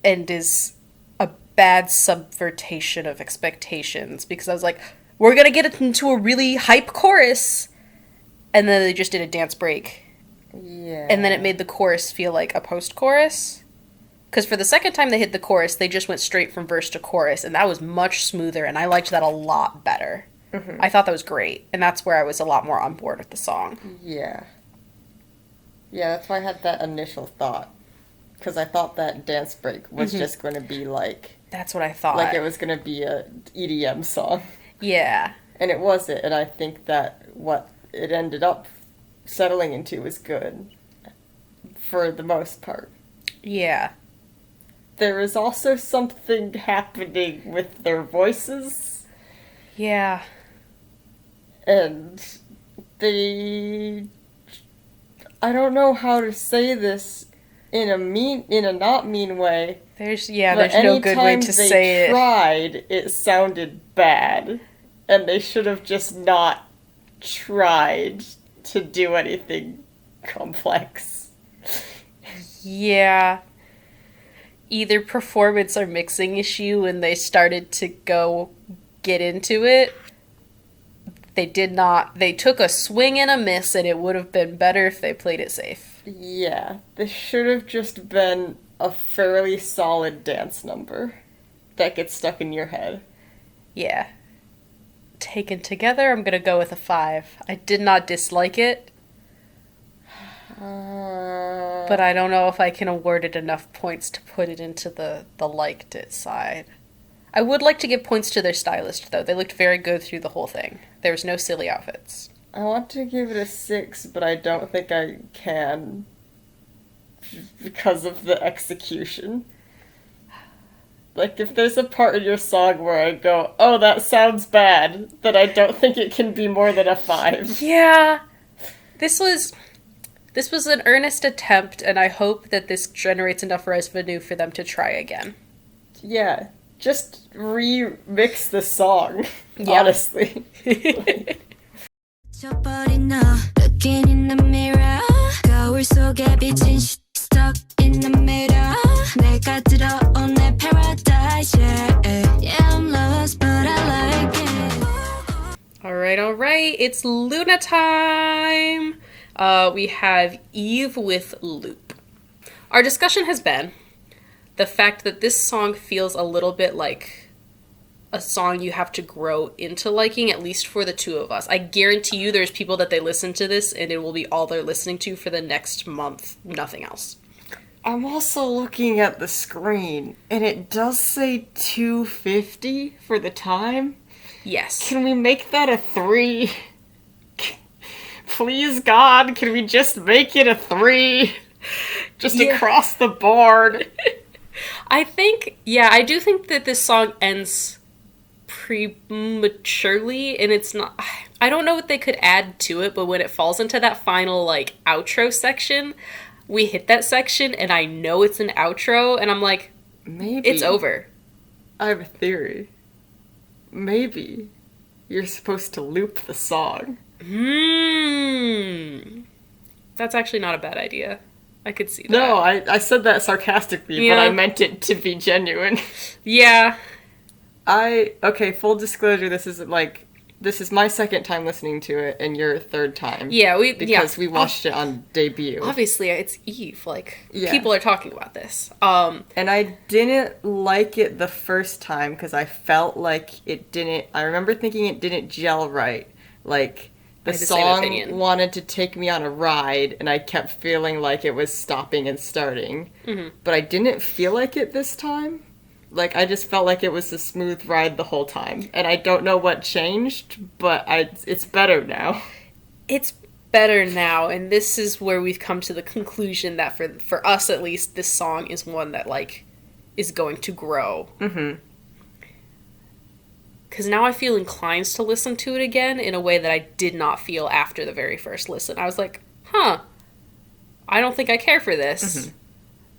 and is a bad subvertation of expectations. Because I was like, we're gonna get it into a really hype chorus, and then they just did a dance break. Yeah. And then it made the chorus feel like a post-chorus. Because for the second time they hit the chorus, they just went straight from verse to chorus, and that was much smoother, and I liked that a lot better. I thought that was great, and that's where I was a lot more on board with the song. Yeah. Yeah, that's why I had that initial thought. Because I thought that dance break was just going to be like... That's what I thought. Like it was going to be a EDM song. Yeah. And it wasn't, and I think that what it ended up settling into was good. For the most part. Yeah. There is also something happening with their voices. Yeah. And they... I don't know how to say this in a not mean way. There's no good way to say it. Tried, it sounded bad. And they should have just not tried to do anything complex. Yeah. Either performance or mixing issue when they started to get into it. They did not. They took a swing and a miss, and it would have been better if they played it safe. Yeah, this should have just been a fairly solid dance number that gets stuck in your head. Yeah. Taken together, I'm gonna go with a 5. I did not dislike it. But I don't know if I can award it enough points to put it into the liked it side. I would like to give points to their stylist, though. They looked very good through the whole thing. There was no silly outfits. I want to give it a 6, but I don't think I can because of the execution. Like, if there's a part in your song where I go, oh, that sounds bad, then I don't think it can be more than a 5. Yeah. This was an earnest attempt, and I hope that this generates enough revenue for them to try again. Yeah. Just remix the song, honestly. 져버린 너 looking in the mirror 거울 속에 비친 stuck in the middle 소리가 들어온 내 paradise. Yeah, yeah, I'm lost, but I like it. All right, it's Luna time. We have Eve with Loop. Our discussion has been the fact that this song feels a little bit like a song you have to grow into liking, at least for the two of us. I guarantee you there's people that they listen to this and it will be all they're listening to for the next month, nothing else. I'm also looking at the screen, and it does say 2:50 for the time. Yes. Can we make that a 3? Please, God, can we just make it a 3? Just across the board. I do think that this song ends prematurely, and it's not, I don't know what they could add to it, but when it falls into that final, like, outro section, we hit that section, and I know it's an outro, and I'm like, Maybe. it's over. I have a theory. Maybe you're supposed to loop the song. That's actually not a bad idea. I could see that. No, I said that sarcastically, but I meant it to be genuine. Yeah. Okay, full disclosure, this is my second time listening to it, and your third time. Yeah, because we watched it on debut. Obviously, it's Eve. People are talking about this. And I didn't like it the first time, because I felt like I remember thinking it didn't gel right. Like, the song wanted to take me on a ride, and I kept feeling like it was stopping and starting. Mm-hmm. But I didn't feel like it this time. Like, I just felt like it was a smooth ride the whole time. And I don't know what changed, but it's better now. It's better now, and this is where we've come to the conclusion that for us at least, this song is one that, like, is going to grow. Mm-hmm. Because now I feel inclined to listen to it again in a way that I did not feel after the very first listen. I was like, I don't think I care for this. Mm-hmm.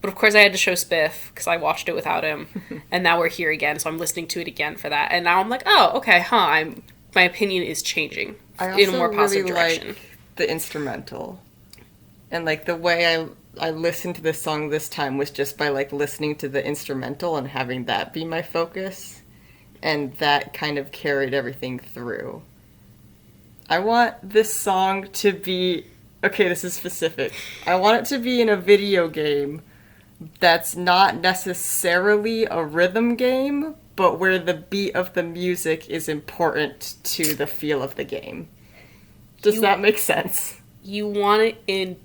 But of course I had to show Spiff, because I watched it without him. And now we're here again, so I'm listening to it again for that. And now I'm like, oh, okay, my opinion is changing in a more positive direction. Like the instrumental. And, like, the way I listened to this song this time was just by, like, listening to the instrumental and having that be my focus. And that kind of carried everything through. I want this song to be... Okay, this is specific. I want it to be in a video game that's not necessarily a rhythm game, but where the beat of the music is important to the feel of the game. Does that make sense? You want it in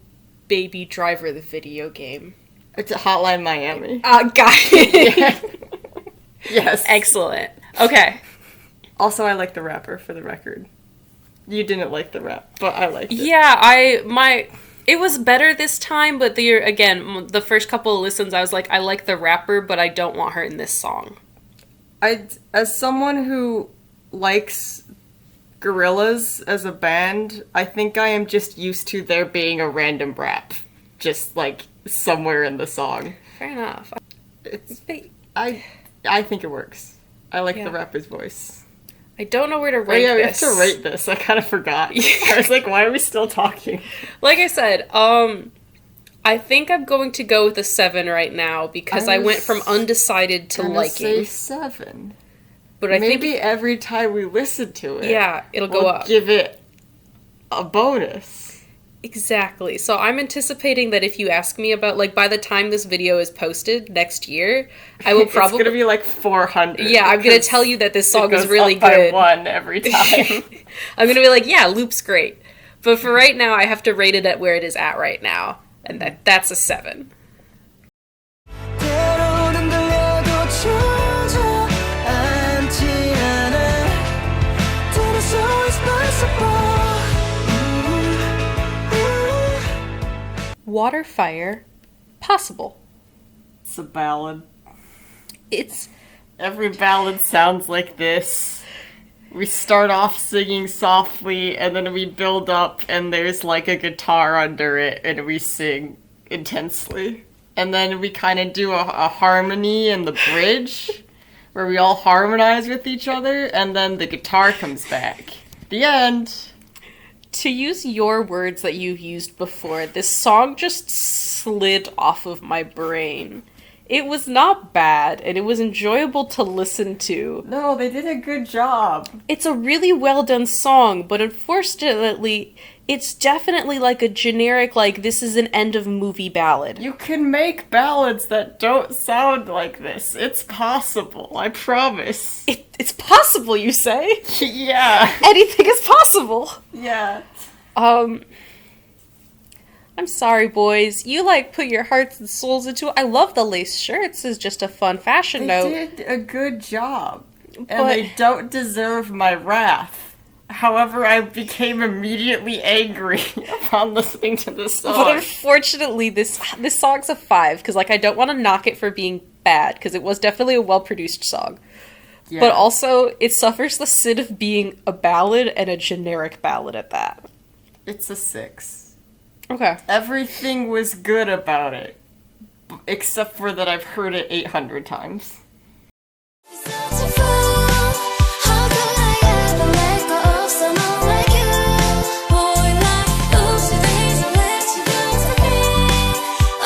Baby Driver, the video game. It's a Hotline Miami. Got it. Yeah. Yes. Excellent. Okay. Also, I like the rapper, for the record. You didn't like the rap, but I liked it. Yeah, it was better this time, but the first couple of listens, I was like, I like the rapper, but I don't want her in this song. As someone who likes Gorillaz as a band, I think I am just used to there being a random rap, just, like, somewhere in the song. Fair enough. I think it works. I like the rapper's voice. I don't know where to rate this. We have to rate this. I kind of forgot. I was like, why are we still talking? Like I said, I think I'm going to go with a 7 right now, because I went from undecided to liking. Say 7. But I maybe every time we listen to it, it'll go up. Give it a bonus. Exactly. So I'm anticipating that if you ask me about, like, by the time this video is posted next year, I will probably... It's gonna be like 400. Yeah, I'm gonna tell you that this song is really up good. By 1 every time. I'm gonna be like, yeah, Loop's great. But for right now, I have to rate it at where it is at right now. And that's a 7. Water, Fire, Possible. It's a ballad. It's... Every ballad sounds like this. We start off singing softly, and then we build up, and there's like a guitar under it, and we sing intensely. And then we kind of do a harmony in the bridge, where we all harmonize with each other, and then the guitar comes back. The end. To use your words that you've used before, this song just slid off of my brain. It was not bad, and it was enjoyable to listen to. No, they did a good job. It's a really well done song, but unfortunately, it's definitely like a generic, like, this is an end of movie ballad. You can make ballads that don't sound like this. It's possible, I promise. It's possible, you say? Yeah. Anything is possible. Yeah. I'm sorry, boys. You, like, put your hearts and souls into it. I love the lace shirts as just a fun fashion note. They did a good job. And But- they don't deserve my wrath. However, I became immediately angry upon listening to this But song. unfortunately, this song's a 5, because, like, I don't want to knock it for being bad, because it was definitely a well-produced song. Yeah. But also, it suffers the sin of being a ballad, and a generic ballad at that. It's a 6. Okay. Everything was good about it. Except for that I've heard it 800 times. Such a fool. How could I ever let go of someone like you? Boy, like oopsie daisy, I let you go to me.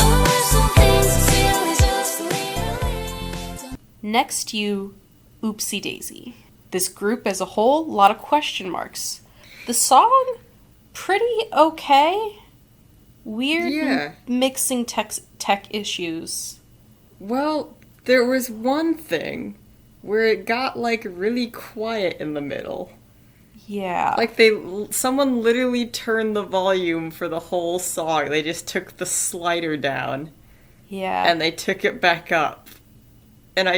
Oh, there's some things so silly just to leave. Next, you, Oopsie Daisy. This group as a whole, a lot of question marks. The song, pretty okay. Weird Yeah. mixing tech issues. Well, there was one thing where it got, like, really quiet in the middle. Yeah. Like, someone literally turned the volume for the whole song. They just took the slider down, yeah. and they took it back up. And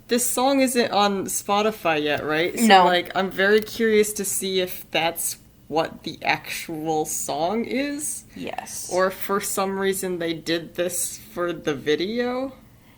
this song isn't on Spotify yet, right? So, No. like, I'm very curious to see if that's what the actual song is, yes. or if for some reason they did this for the video.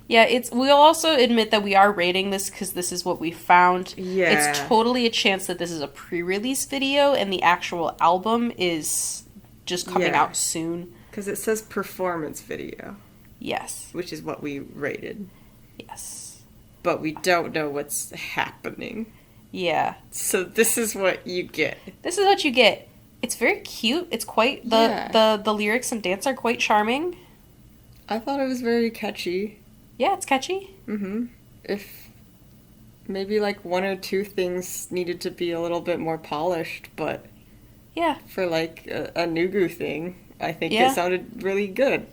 Yeah, we'll also admit that we are rating this because this is what we found. Yeah. It's totally a chance that this is a pre-release video and the actual album is just coming Yeah. out soon. Because it says performance video, Yes. which is what we rated. Yes. But we don't know what's happening. Yeah. So this is what you get. This is what you get. It's very cute. It's quite the lyrics and dance are quite charming. I thought it was very catchy. Yeah, it's catchy. Mm-hmm. If maybe like one or two things needed to be a little bit more polished, but Yeah. for like a Nugu thing, I think Yeah. it sounded really good.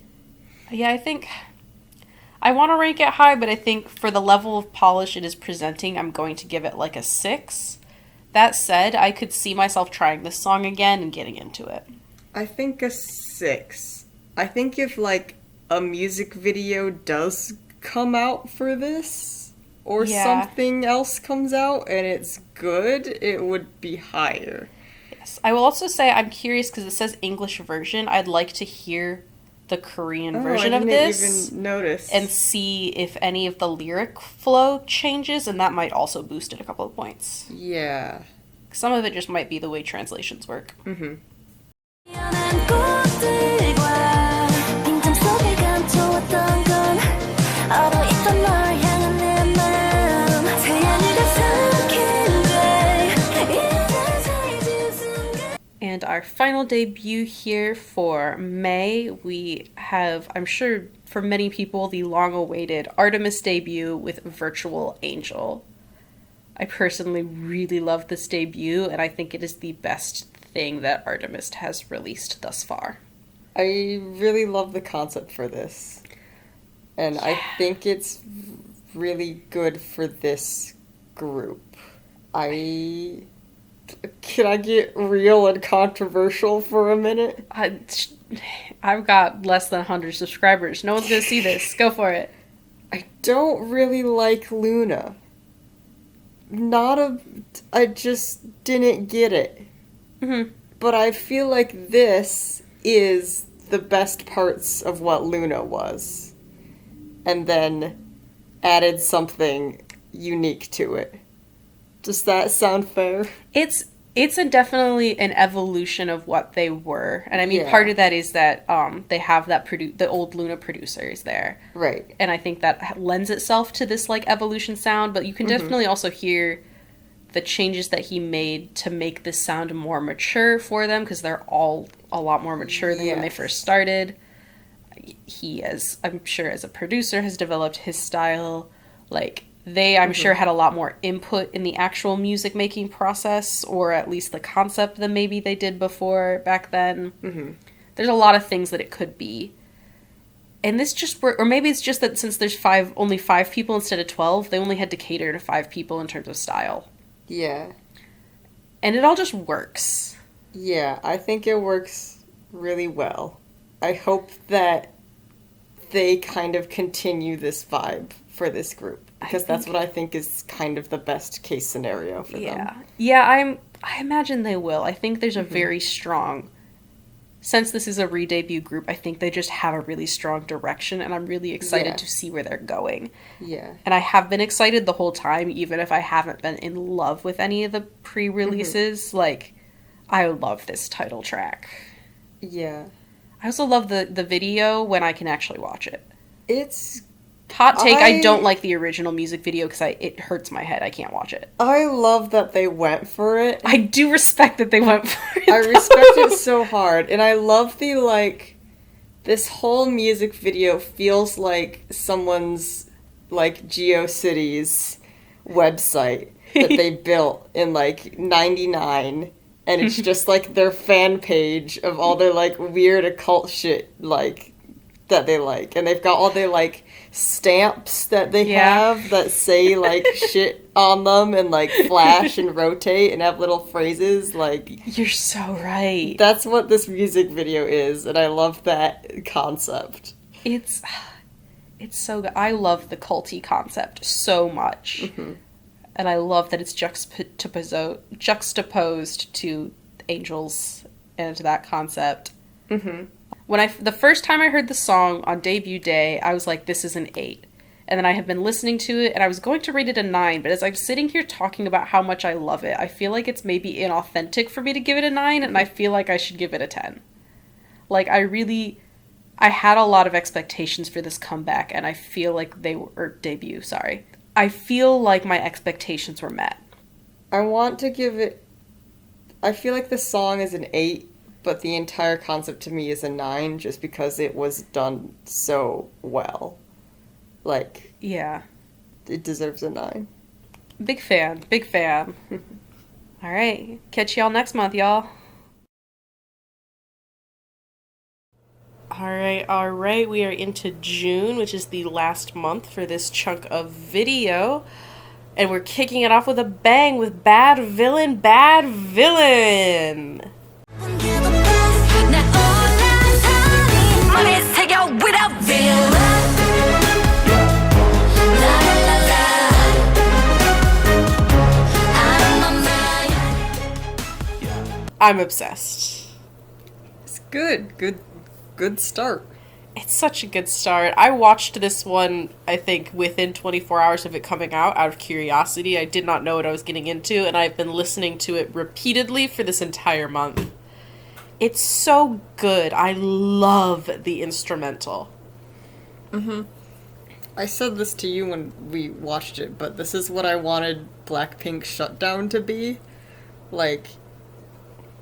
Yeah, I think I want to rank it high, but I think for the level of polish it is presenting, I'm going to give it like a 6. That said, I could see myself trying this song again and getting into it. I think a 6. I think if like a music video does come out for this, or Yeah. something else comes out and it's good, it would be higher. Yes. I will also say I'm curious because it says English version. I'd like to hear the Korean version I of didn't this even notice. and see if any of the lyric flow changes, and that might also boost it a couple of points. Yeah. Some of it just might be the way translations work. Mm-hmm. 미안한 꽃들과 빈틈 속에 감춰왔던 건 얼어있던 널 향한 내 마음 태양이가 삼킨대 이제 사라진 순간 And our final debut here for May, we have, I'm sure for many people, the long-awaited Artemis debut with Virtual Angel. I personally really love this debut, and I think it is the best thing that Artemis has released thus far. I really love the concept for this. And I think it's really good for this group. Can I get real and controversial for a minute? I've got less than 100 subscribers. No one's gonna see this. Go for it. I don't really like Luna. I just didn't get it. Mm-hmm. But I feel like this is the best parts of what Luna was. And then added something unique to it. Does that sound fair? It's definitely an evolution of what they were, and I mean Yeah. part of that is that they have the old Luna producers there, Right. and I think that lends itself to this like evolution sound. But you can definitely also hear the changes that he made to make this sound more mature for them because they're all a lot more mature than when they Yes. first started. he, as I'm sure as a producer, has developed his style. Like, I'm sure, had a lot more input in the actual music making process, or at least the concept, than maybe they did before back then. There's a lot of things that it could be. And this just or maybe it's just that since there's only 5 people instead of 12, they only had to cater to 5 people in terms of style. Yeah. And it all just works. Yeah, I think it works really well. I hope that they kind of continue this vibe for this group, because that's what I think is kind of the best case scenario for them. Yeah, I imagine they will. I think there's a very strong, since this is a re-debut group, I think they just have a really strong direction, and I'm really excited to see where they're going. Yeah. And I have been excited the whole time, even if I haven't been in love with any of the pre-releases. Like, I love this title track. Yeah. I also love the video when I can actually watch it. It's... Hot take, I don't like the original music video because it hurts my head. I can't watch it. I love that they went for it. I do respect that they went for it. I respect it so hard. And I love the, like, this whole music video feels like someone's, like, GeoCities website that they built in, like, 99. And it's just, like, their fan page of all their, like, weird occult shit, like, that they like. And they've got all their, like, stamps that they have that say, like, shit on them and, like, flash and rotate and have little phrases, like... You're so right. That's what this music video is, and I love that concept. It's so good. I love the culty concept so much. And I love that it's juxtaposed to Angels and that concept. When the first time I heard the song on debut day, I was like, this is an 8. And then I have been listening to it, and I was going to rate it a 9, but as I'm sitting here talking about how much I love it, I feel like it's maybe inauthentic for me to give it a 9, and I feel like I should give it a 10. Like, I had a lot of expectations for this comeback, and I feel like debut, sorry. I feel like my expectations were met. I want to give it... I feel like the song is an 8, but the entire concept to me is a 9, just because it was done so well. Like... Yeah. It deserves a 9. Big fan. Alright, catch y'all next month, y'all. Alright, we are into June, which is the last month for this chunk of video. And we're kicking it off with a bang with Bad Villain, Bad Villain! I'm obsessed. It's good. Good start. It's such a good start. I watched this one, I think, within 24 hours of it coming out of curiosity. I did not know what I was getting into, and I've been listening to it repeatedly for this entire month. It's so good. I love the instrumental. I said this to you when we watched it, but this is what I wanted Blackpink Shutdown to be. Like,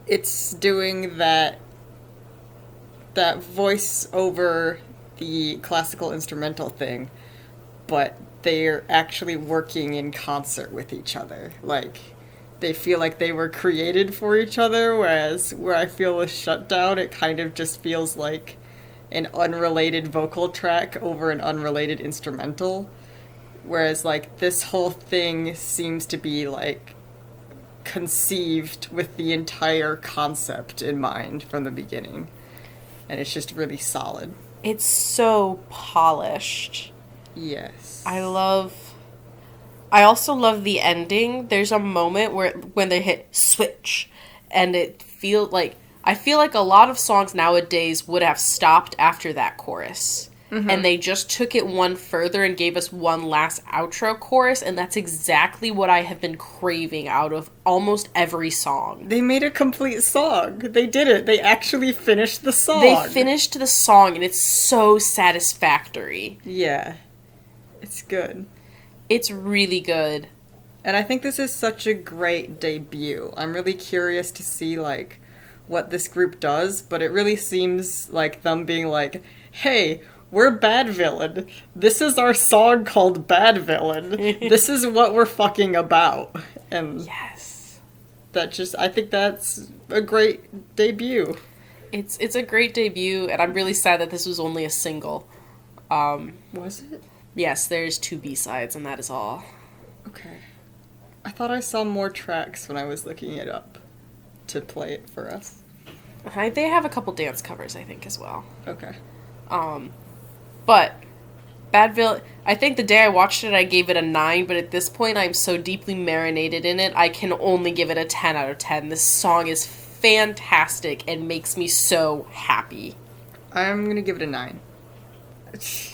it's doing that voice over the classical instrumental thing, but they're actually working in concert with each other. Like, they feel like they were created for each other, whereas where I feel with Shutdown, it kind of just feels like an unrelated vocal track over an unrelated instrumental. Whereas, like, this whole thing seems to be, like, conceived with the entire concept in mind from the beginning. And it's just really solid. It's so polished. Yes. I also love the ending. There's a moment when they hit switch, and I feel like a lot of songs nowadays would have stopped after that chorus. And they just took it one further and gave us one last outro chorus, and that's exactly what I have been craving out of almost every song. They made a complete song. They did it. They actually finished the song. They finished the song, and it's so satisfactory. Yeah. It's good. It's really good. And I think this is such a great debut. I'm really curious to see, like, what this group does, but it really seems like them being like, hey, we're Bad Villain. This is our song called Bad Villain. This is what we're fucking about. And Yes. I think that's a great debut. It's a great debut, and I'm really sad that this was only a single. Was it? Yes, there's 2 B-sides, and that is all. Okay. I thought I saw more tracks when I was looking it up to play it for us. They have a couple dance covers, I think, as well. Okay. But Bad Villain, I think the day I watched it, I gave it a 9, but at this point, I'm so deeply marinated in it, I can only give it a 10 out of 10. This song is fantastic and makes me so happy. I'm gonna give it a 9.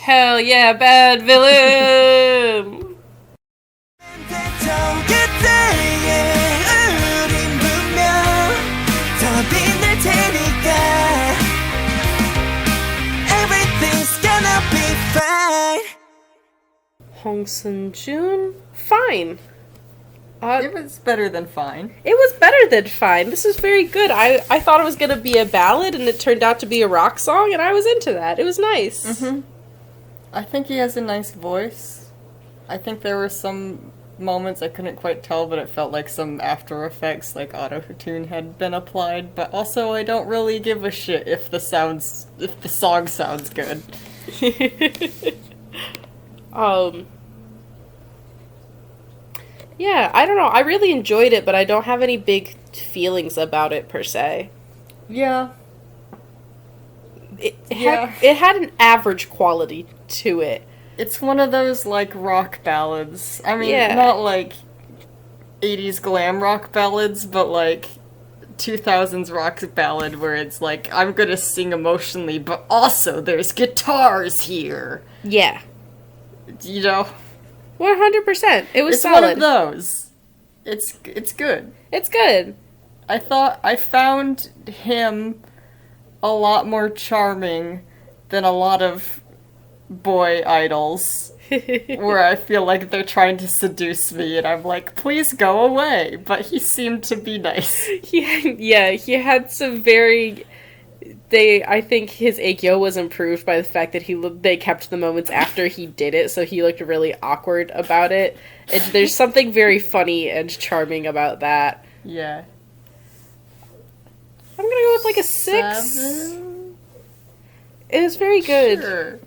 Hell yeah, Bad Villain! Hong Seung-joon, fine. It was better than fine. It was better than fine. This was very good. I thought it was going to be a ballad, and it turned out to be a rock song, and I was into that. It was nice. Mm-hmm. I think he has a nice voice. I think there were some moments I couldn't quite tell, but it felt like some After Effects, like auto-tune had been applied. But also, I don't really give a shit if the song sounds good. Yeah, I don't know. I really enjoyed it, but I don't have any big feelings about it per se. Yeah. It had an average quality to it. It's one of those, like, rock ballads. I mean, Yeah. not like 80s glam rock ballads, but like 2000s rock ballad where it's like, I'm gonna sing emotionally, but also there's guitars here. Yeah. You know? 100%. It was It's solid. one of those. It's good. It's good. I thought I found him a lot more charming than a lot of boy idols where I feel like they're trying to seduce me and I'm like, please go away. But he seemed to be nice. He had some very... I think his Aikyo was improved by the fact that they kept the moments after he did it, so he looked really awkward about it. And there's something very funny and charming about that. Yeah. I'm gonna go with like a 6. 7? It was very good. Sure.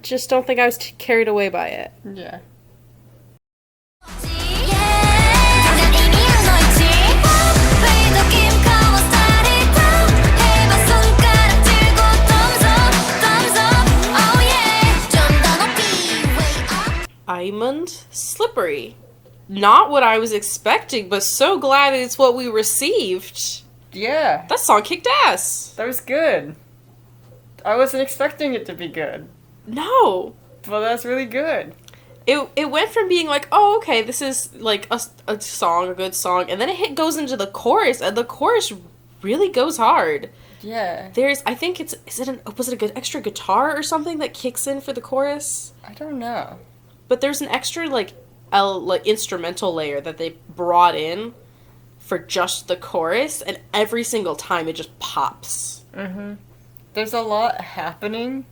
Just don't think I was carried away by it. Yeah. Diamond Slippery. Not what I was expecting, but so glad it's what we received. Yeah. That song kicked ass. That was good. I wasn't expecting it to be good. No. But that's really good. It went from being like, oh, okay, this is like a song, a good song, and then goes into the chorus, and the chorus really goes hard. Yeah. I think was it a good extra guitar or something that kicks in for the chorus? I don't know. But there's an extra like instrumental layer that they brought in for just the chorus, and every single time it just pops. Mm-hmm. There's a lot happening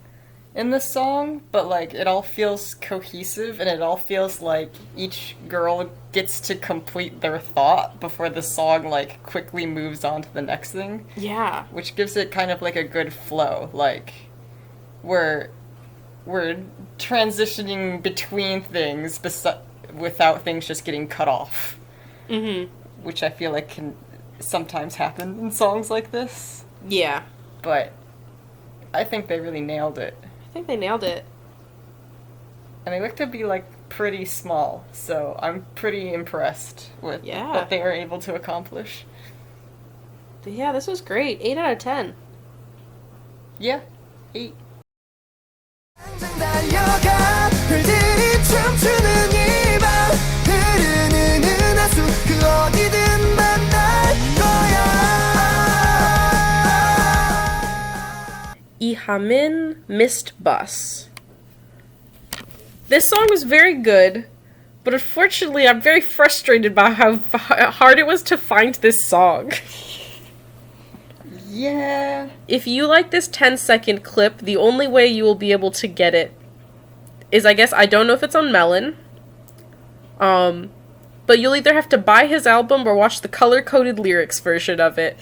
in the song, but like it all feels cohesive and it all feels like each girl gets to complete their thought before the song like quickly moves on to the next thing. Yeah. Which gives it kind of like a good flow, like we're transitioning between things without things just getting cut off. Mm-hmm. Which I feel like can sometimes happen in songs like this. Yeah. But I think they really nailed it. I think they nailed it. And they look to be, like, pretty small, so I'm pretty impressed with what they were able to accomplish. Yeah, this was great. 8 out of 10. Yeah, 8. Ihamin Mist Bus. This song was very good, but unfortunately I'm very frustrated by how hard it was to find this song. Yeah. If you like this 10-second clip, the only way you will be able to get it is, I guess, I don't know if it's on Melon. But you'll either have to buy his album or watch the color-coded lyrics version of it.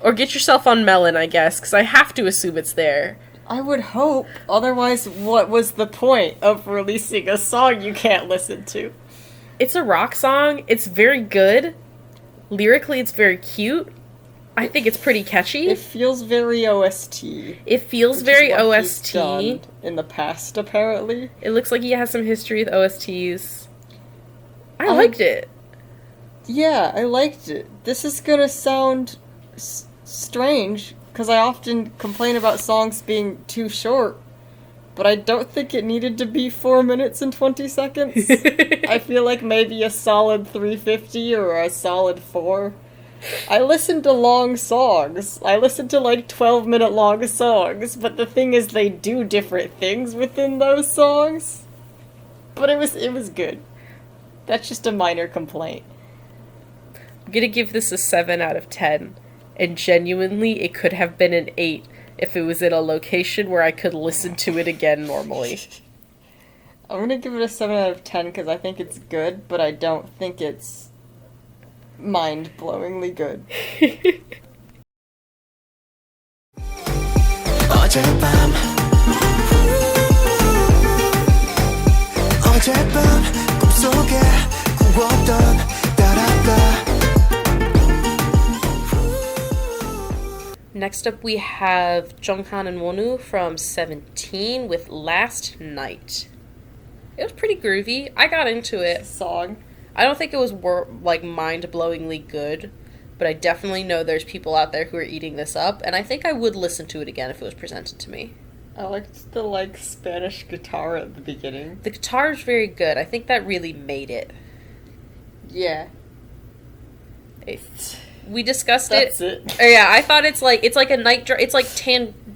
Or get yourself on Melon, I guess, because I have to assume it's there. I would hope. Otherwise, what was the point of releasing a song you can't listen to? It's a rock song. It's very good. Lyrically, it's very cute. I think it's pretty catchy. It feels very OST. It feels which very is what he's OST. done in the past, apparently. It looks like he has some history with OSTs. I liked it. Yeah, I liked it. This is gonna sound strange, because I often complain about songs being too short, but I don't think it needed to be 4 minutes and 20 seconds. I feel like maybe a solid 350 or a solid 4. I listen to long songs. I listen to like 12-minute long songs, but the thing is they do different things within those songs. But it was good. That's just a minor complaint. I'm gonna give this a 7 out of 10. And genuinely, it could have been an 8 if it was in a location where I could listen to it again normally. I'm gonna give it a 7 out of 10 because I think it's good, but I don't think it's mind-blowingly good. 어젯밤 꿈속에 꾸었던 따라가. Next up, we have Jonghan and Wonu from 17 with Last Night. It was pretty groovy. I got into it. Song. I don't think it was like mind-blowingly good, but I definitely know there's people out there who are eating this up, and I think I would listen to it again if it was presented to me. I liked the Spanish guitar at the beginning. The guitar is very good. I think that really made it. Yeah. We discussed That's it. it. Oh, yeah, I thought it's like a night it's like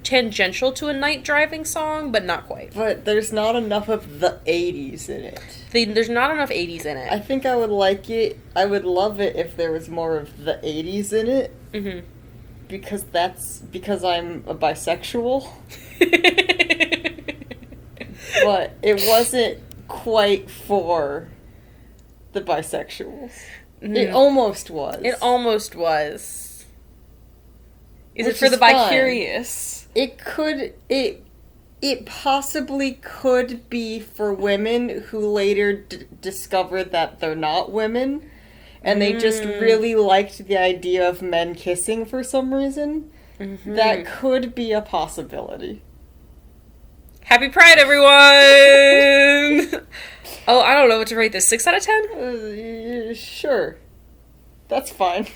tangential to a night driving song, but not quite. But there's not enough of the 80s in it. There's not enough 80s in it. I think I would like it. I would love it if there was more of the 80s in it. Mhm. Because I'm a bisexual. But it wasn't quite for the bisexuals. It almost was. It almost was. Is it Which for is the bi-curious? It possibly could be for women who later discover that they're not women, and they just really liked the idea of men kissing for some reason. Mm-hmm. That could be a possibility. Happy Pride, everyone! Oh, I don't know what to rate this. 6 out of 10? Sure. That's fine.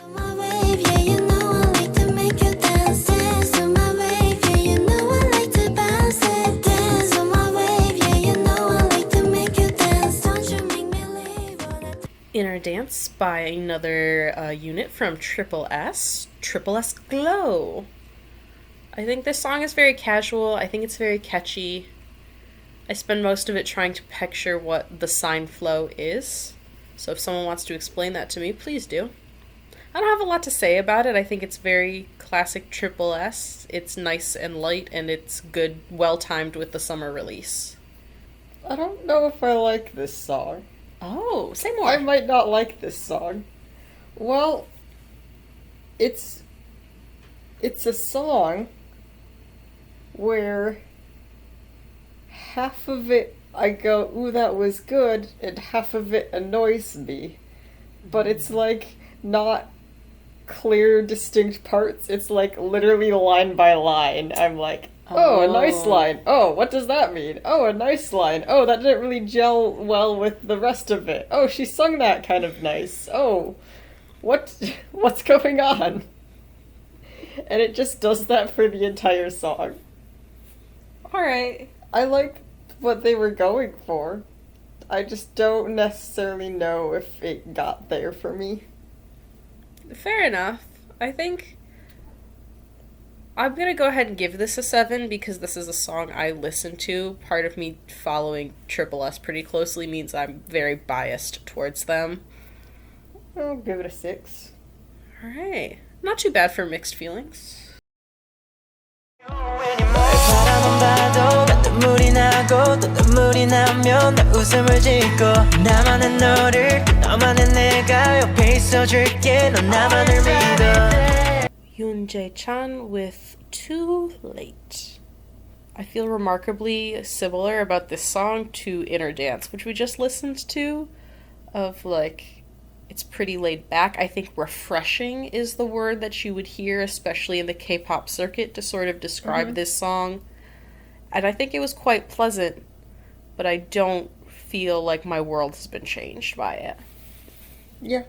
My wave, yeah, you know I like to make you dance, dance on my wave, yeah, you know I like to bounce it, dance on my wave, yeah, you know I like to make you dance, don't you make me leave all that. Inner Dance by another unit from Triple S Glow. I think this song is very casual. I think it's very catchy. I spend most of it trying to picture what the sign flow is. So if someone wants to explain that to me, please do. I don't have a lot to say about it. I think it's very classic Triple S. It's nice and light, and it's good, well-timed with the summer release. I don't know if I like this song. Oh, say more. I might not like this song. Well, it's a song where half of it I go, ooh, that was good, and half of it annoys me. But it's not clear, distinct parts. It's literally line by line. I'm like, oh, a nice line. Oh, what does that mean? Oh, a nice line. Oh, that didn't really gel well with the rest of it. Oh, she sung that kind of nice. Oh, what's going on? And it just does that for the entire song. Alright. I like what they were going for. I just don't necessarily know if it got there for me. Fair enough. I think I'm gonna go ahead and give this a 7 because this is a song I listen to. Part of me following Triple S pretty closely means I'm very biased towards them. I'll give it a 6. Alright. Not too bad for mixed feelings. 바라만 봐도 난 눈물이 나고 또 눈물이 나면 나 웃음을 짓고 나만의 너를 너만의 내가 옆에 있어줄게 넌 나만을 믿어 Yoon Jae-chan with Too Late. I feel remarkably similar about this song to Inner Dance, which we just listened to, of like, it's pretty laid back. I think refreshing is the word that you would hear, especially in the K-pop circuit, to sort of describe this song. And I think it was quite pleasant, but I don't feel like my world has been changed by it. Yeah,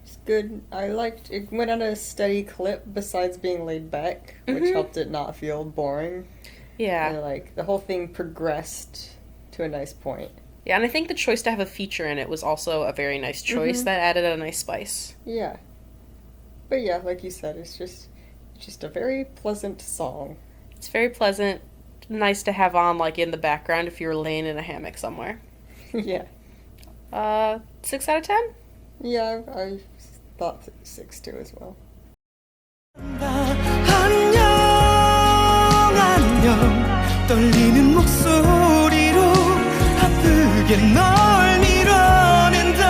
it's good. I liked it. Went on a steady clip besides being laid back, which helped it not feel boring. Yeah. And like the whole thing progressed to a nice point. Yeah, and I think the choice to have a feature in it was also a very nice choice that added a nice spice. Yeah. But yeah, like you said, it's just a very pleasant song. It's very pleasant, nice to have on like in the background if you were laying in a hammock somewhere. Yeah. 6 out of 10? Yeah, I thought 6 too as well. 안녕 안녕 떨리는 목소리로 아프게 널 밀어낸다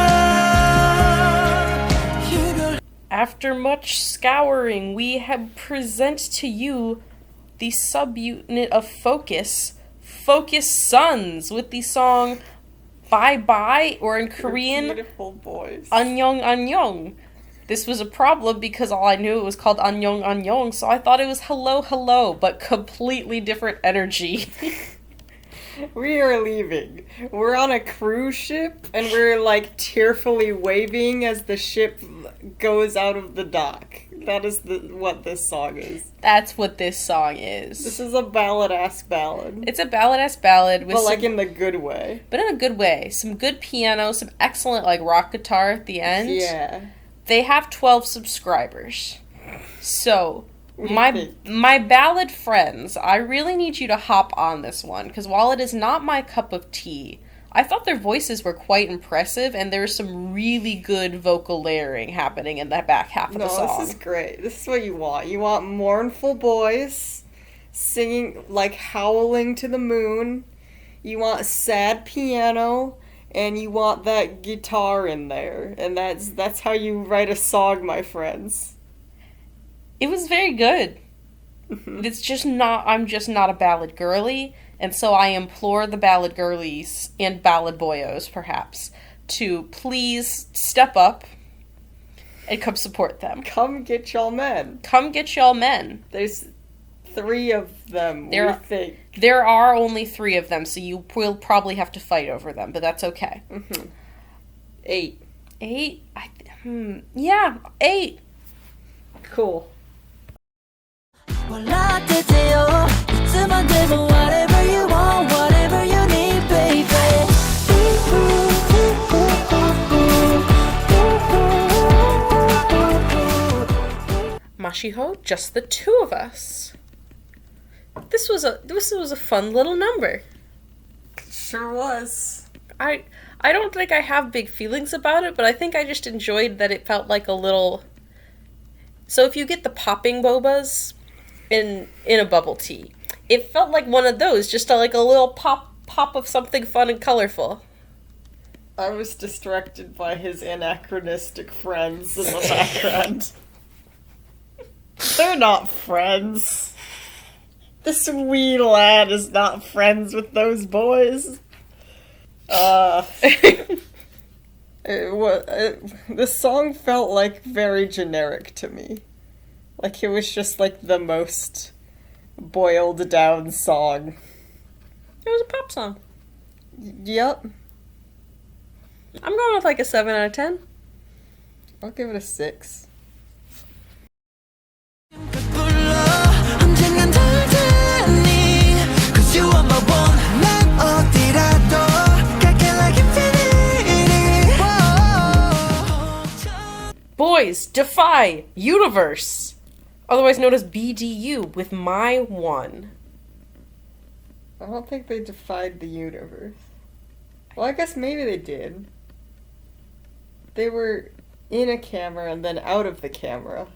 After much scouring, we have present to you the subunit of Focus, Focus Sons, with the song Bye Bye, or in Korean, Beautiful boys. Annyeong Annyeong. This was a problem because all I knew it was called Annyeong Annyeong, so I thought it was hello hello, but completely different energy. We are leaving. We're on a cruise ship, and we're like tearfully waving as the ship goes out of the dock. That is what this song is. That's what this song is. This is a ballad-ass ballad. It's a ballad-ass ballad with But like some, in the good way. but in a good way. Some good piano, some excellent like rock guitar at the end. Yeah. They have 12 subscribers. So, What do you my think? my ballad friends, I really need you to hop on this one because while it is not my cup of tea, I thought their voices were quite impressive and there's some really good vocal layering happening in that back half of the song. This is great. This is what you want. You want mournful boys singing, like howling to the moon. You want sad piano, and you want that guitar in there. And that's how you write a song, my friends. It was very good. It's just not, I'm just not a ballad girly, and so I implore the ballad girlies and ballad boyos, perhaps, to please step up and come support them. Come get y'all men. Come get y'all men. There's 3 of them, we There- think. There are only 3 of them, so you will probably have to fight over them, but that's okay. 8. 8? Yeah, 8. Cool. 연락되세요 이쯤만 되면 whatever you want whatever you need baby Mashiho, just the 2 of us. This was a fun little number. Sure was. I don't think I have big feelings about it, but I think I just enjoyed that it felt like a little. So if you get the popping bobas in a bubble tea, it felt like one of those, just like a little pop of something fun and colorful. I was distracted by his anachronistic friends in the background. They're not friends. This wee lad is not friends with those boys. The song felt like very generic to me. Like it was just like the most boiled down song. It was a pop song. Yep. I'm going with like a 7 out of 10. I'll give it a 6. 언젠간 닿을 테니 'cause you are my one 난 어디라도 갈게 like infinity Boys Defy Universe, otherwise known as BDU, with My One. I don't think they defied the universe. Well, I guess maybe they did. They were in a camera and then out of the camera.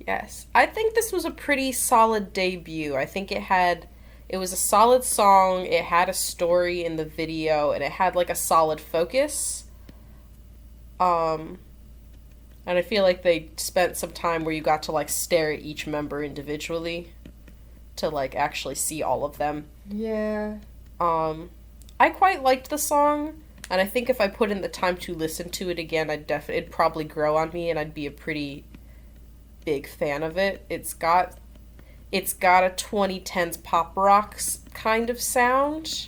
Yes. I think this was a pretty solid debut. I think it was a solid song, it had a story in the video, and it had like a solid focus. And I feel like they spent some time where you got to like stare at each member individually to like actually see all of them. Yeah. I quite liked the song, and I think if I put in the time to listen to it again, it'd probably grow on me and I'd be a pretty big fan of it. It's got a 2010s pop rocks kind of sound.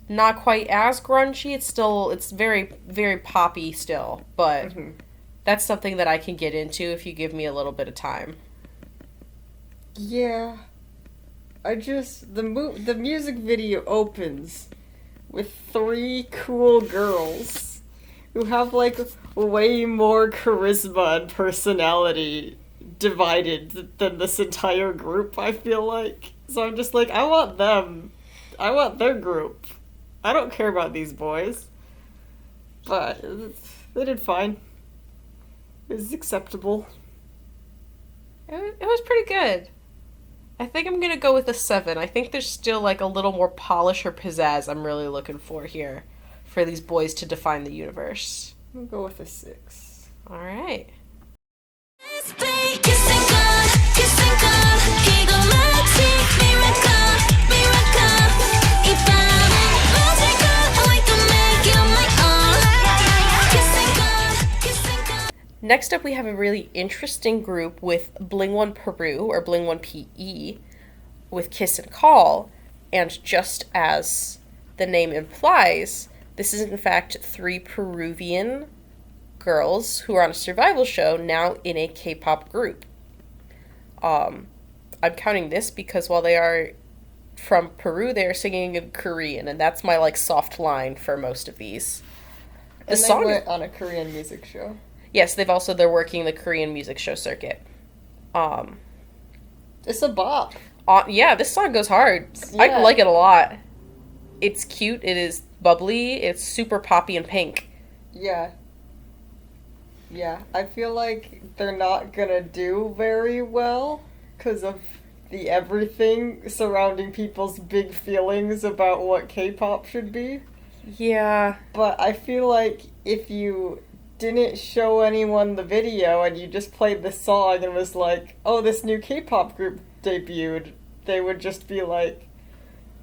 Not quite as grungy. It's very, very poppy still, but that's something that I can get into if you give me a little bit of time. Yeah. The music video opens with three cool girls who have like way more charisma and personality divided than this entire group, I feel like. So I'm just like, I want them. I want their group. I don't care about these boys. But they did fine. It was acceptable. It was pretty good. I think I'm gonna go with a 7. I think there's still like a little more polish or pizzazz I'm really looking for here for these boys to define the universe. I'm gonna go with a 6. All right. Next up, we have a really interesting group with Bling 1 Peru, or Bling 1 PE, with Kiss and Call, and just as the name implies, this is in fact 3 Peruvian girls who are on a survival show now in a K-pop group. I'm counting this because while they are from Peru, they are singing in Korean, and that's my like soft line for most of these. The song went on a Korean music show. Yes, they're working the Korean music show circuit. It's a bop. Yeah, this song goes hard. Yeah. I like it a lot. It's cute, it is bubbly, it's super poppy and pink. Yeah. Yeah, I feel like they're not gonna do very well because of the everything surrounding people's big feelings about what K-pop should be. Yeah. But I feel like if you didn't show anyone the video and you just played the song and was like, oh, this new K-pop group debuted, they would just be like,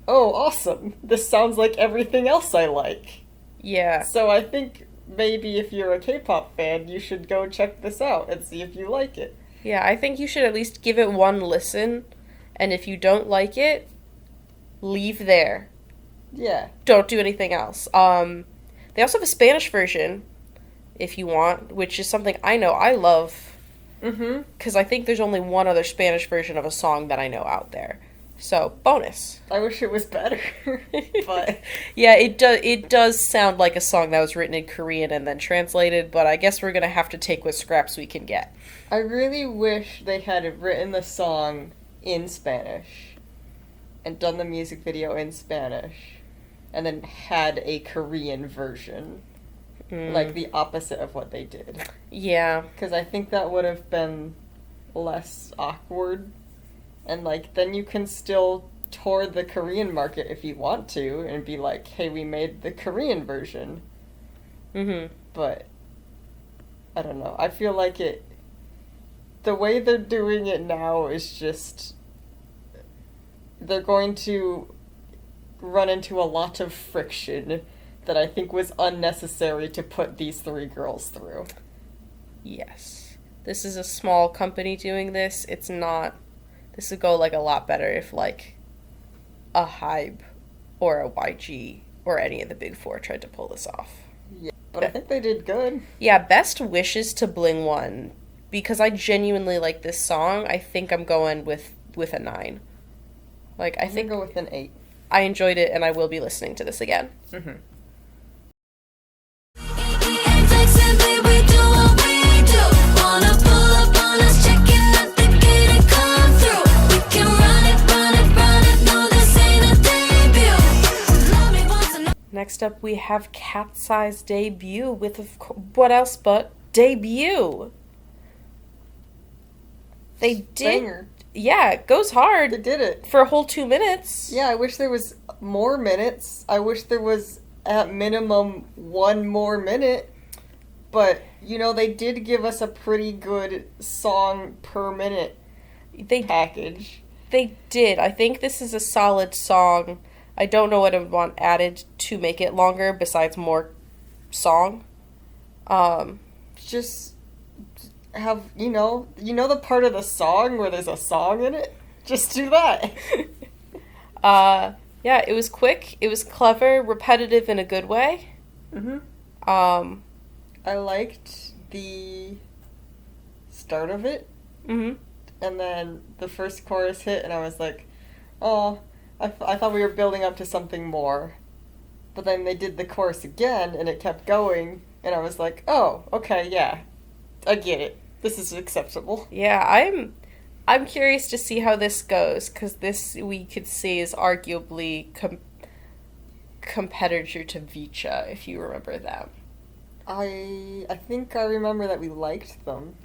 oh, awesome. This sounds like everything else I like. Yeah. So I think maybe if you're a K-pop fan, you should go check this out and see if you like it. Yeah, I think you should at least give it one listen, and if you don't like it, leave there. Yeah. Don't do anything else. They also have a Spanish version, if you want, which is something I know I love. Because I think there's only one other Spanish version of a song that I know out there. So, bonus. I wish it was better. But yeah, it does sound like a song that was written in Korean and then translated, but I guess we're going to have to take what scraps we can get. I really wish they had written the song in Spanish and done the music video in Spanish and then had a Korean version. Like the opposite of what they did. Yeah. Because I think that would have been less awkward. And, like, then you can still tour the Korean market if you want to and be like, hey, we made the Korean version. But, I don't know. I feel like the way they're doing it now is just, they're going to run into a lot of friction that I think was unnecessary to put these 3 girls through. Yes. This is a small company doing this. It's not... This would go, like, a lot better if, like, a Hybe or a YG or any of the big 4 tried to pull this off. Yeah, but I think they did good. Yeah, best wishes to Bling 1. Because I genuinely like this song. I think I'm going with a 9. Like, I think... go with an 8. I enjoyed it, and I will be listening to this again. next up we have Cat's Eye's debut with what else but debut. They did. Banger. Yeah, it goes hard. They did it. For a whole 2 minutes. Yeah, I wish there was more minutes. I wish there was at minimum 1 more minute. But, you know, they did give us a pretty good song per minute package. They did. I think this is a solid song. I don't know what I would want added to make it longer besides more song. Just have, you know the part of the song where there's a song in it? Just do that. Yeah, it was quick, it was clever, repetitive in a good way. I liked the start of it. And then the first chorus hit, and I was like, oh, I thought we were building up to something more. But then they did the chorus again, and it kept going, and I was like, oh, okay, yeah, I get it. This is acceptable. Yeah, I'm curious to see how this goes, because this, we could see, is arguably competitor to Vicha, if you remember them. I think I remember that we liked them.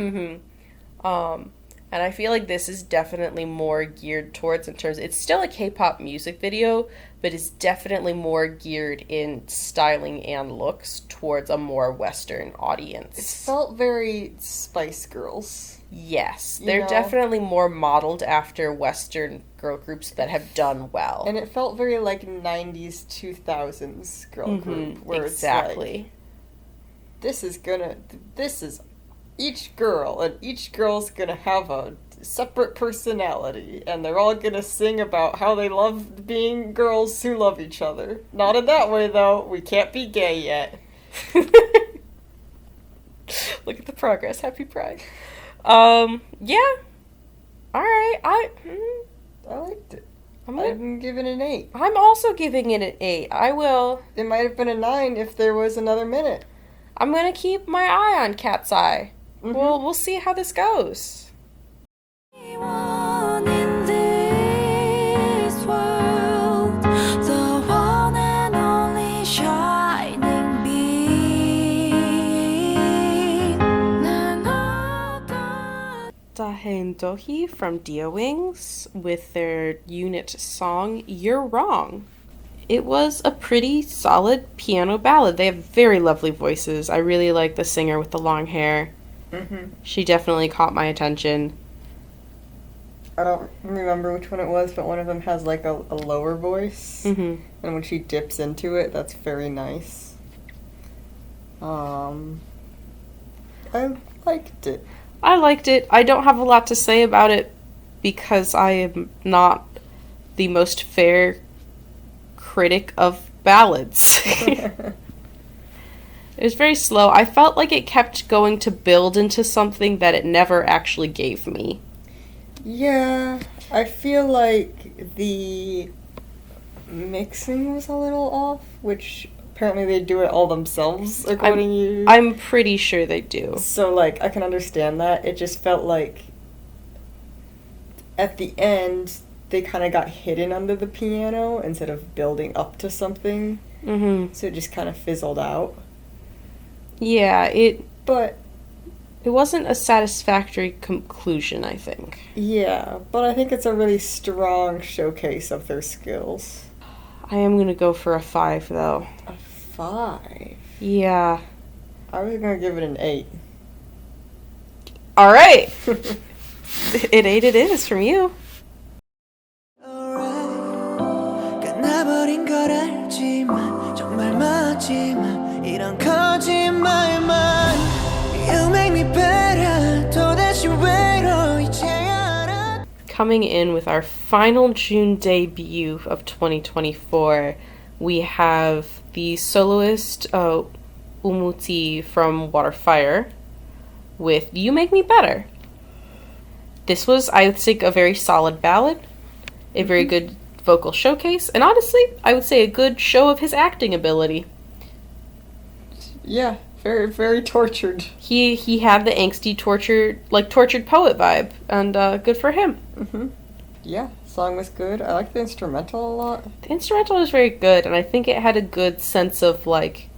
And I feel like this is definitely more geared towards, in terms, it's still a K-pop music video, but it's definitely more geared in styling and looks towards a more Western audience. It felt very Spice Girls. Yes, they're definitely more modeled after Western girl groups that have done well. And it felt very like 90s, 2000s girl group. Where exactly. It's like, this is each girl, and each girl's gonna have a separate personality, and they're all gonna sing about how they love being girls who love each other. Not in that way, though. We can't be gay yet. Look at the progress. Happy Pride. Yeah. Alright, I liked it. I'm giving it an 8. I'm also giving it an 8. I will. It might have been a 9 if there was another minute. I'm gonna keep my eye on Cat's Eye. We'll see how this goes. Anyone in this world, the one and only shining beam. Dahae Dohi from Dia Wings with their unit song You're Wrong. It was a pretty solid piano ballad. They have very lovely voices. I really like the singer with the long hair. She definitely caught my attention. I don't remember which one it was, but one of them has like a lower voice. And when she dips into it, that's very nice. I liked it. I liked it. I don't have a lot to say about it because I am not the most fair critic of ballads. It was very slow. I felt like it kept going to build into something that it never actually gave me. Yeah, I feel like the mixing was a little off, which apparently they do it all themselves, according to you. I'm pretty sure they do. So, like, I can understand that. It just felt like at the end, they kind of got hidden under the piano instead of building up to something. So it just kind of fizzled out. Yeah, it But wasn't a satisfactory conclusion, I think. yeah, but I think it's a really strong showcase of their skills. I am gonna go for a 5, though. A 5? Yeah. I was gonna give it an 8. Alright! An 8 it is from you. 끝나버린 걸 알지만 정말 맞지만 이런 거짓말만 You make me better 도대체 외로이지 않아 Coming in with our final June debut of 2024, we have the soloist Umuti from Waterfire with You Make Me Better. This was, I would think, a very solid ballad, a very good vocal showcase, and honestly, I would say a good show of his acting ability. Yeah, very, very tortured. He had the angsty, tortured poet vibe, and good for him. Yeah, song was good. I like the instrumental a lot. The instrumental was very good, and I think it had a good sense of, like,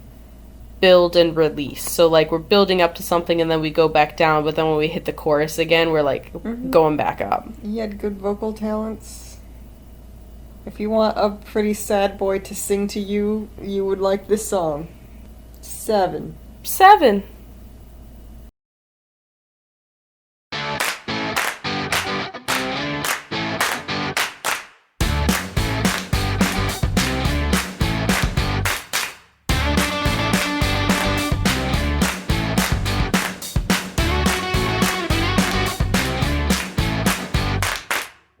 build and release. So, like, we're building up to something and then we go back down, but then when we hit the chorus again, we're, like, going back up. He had good vocal talents. If you want a pretty sad boy to sing to you, you would like this song. 7. 7.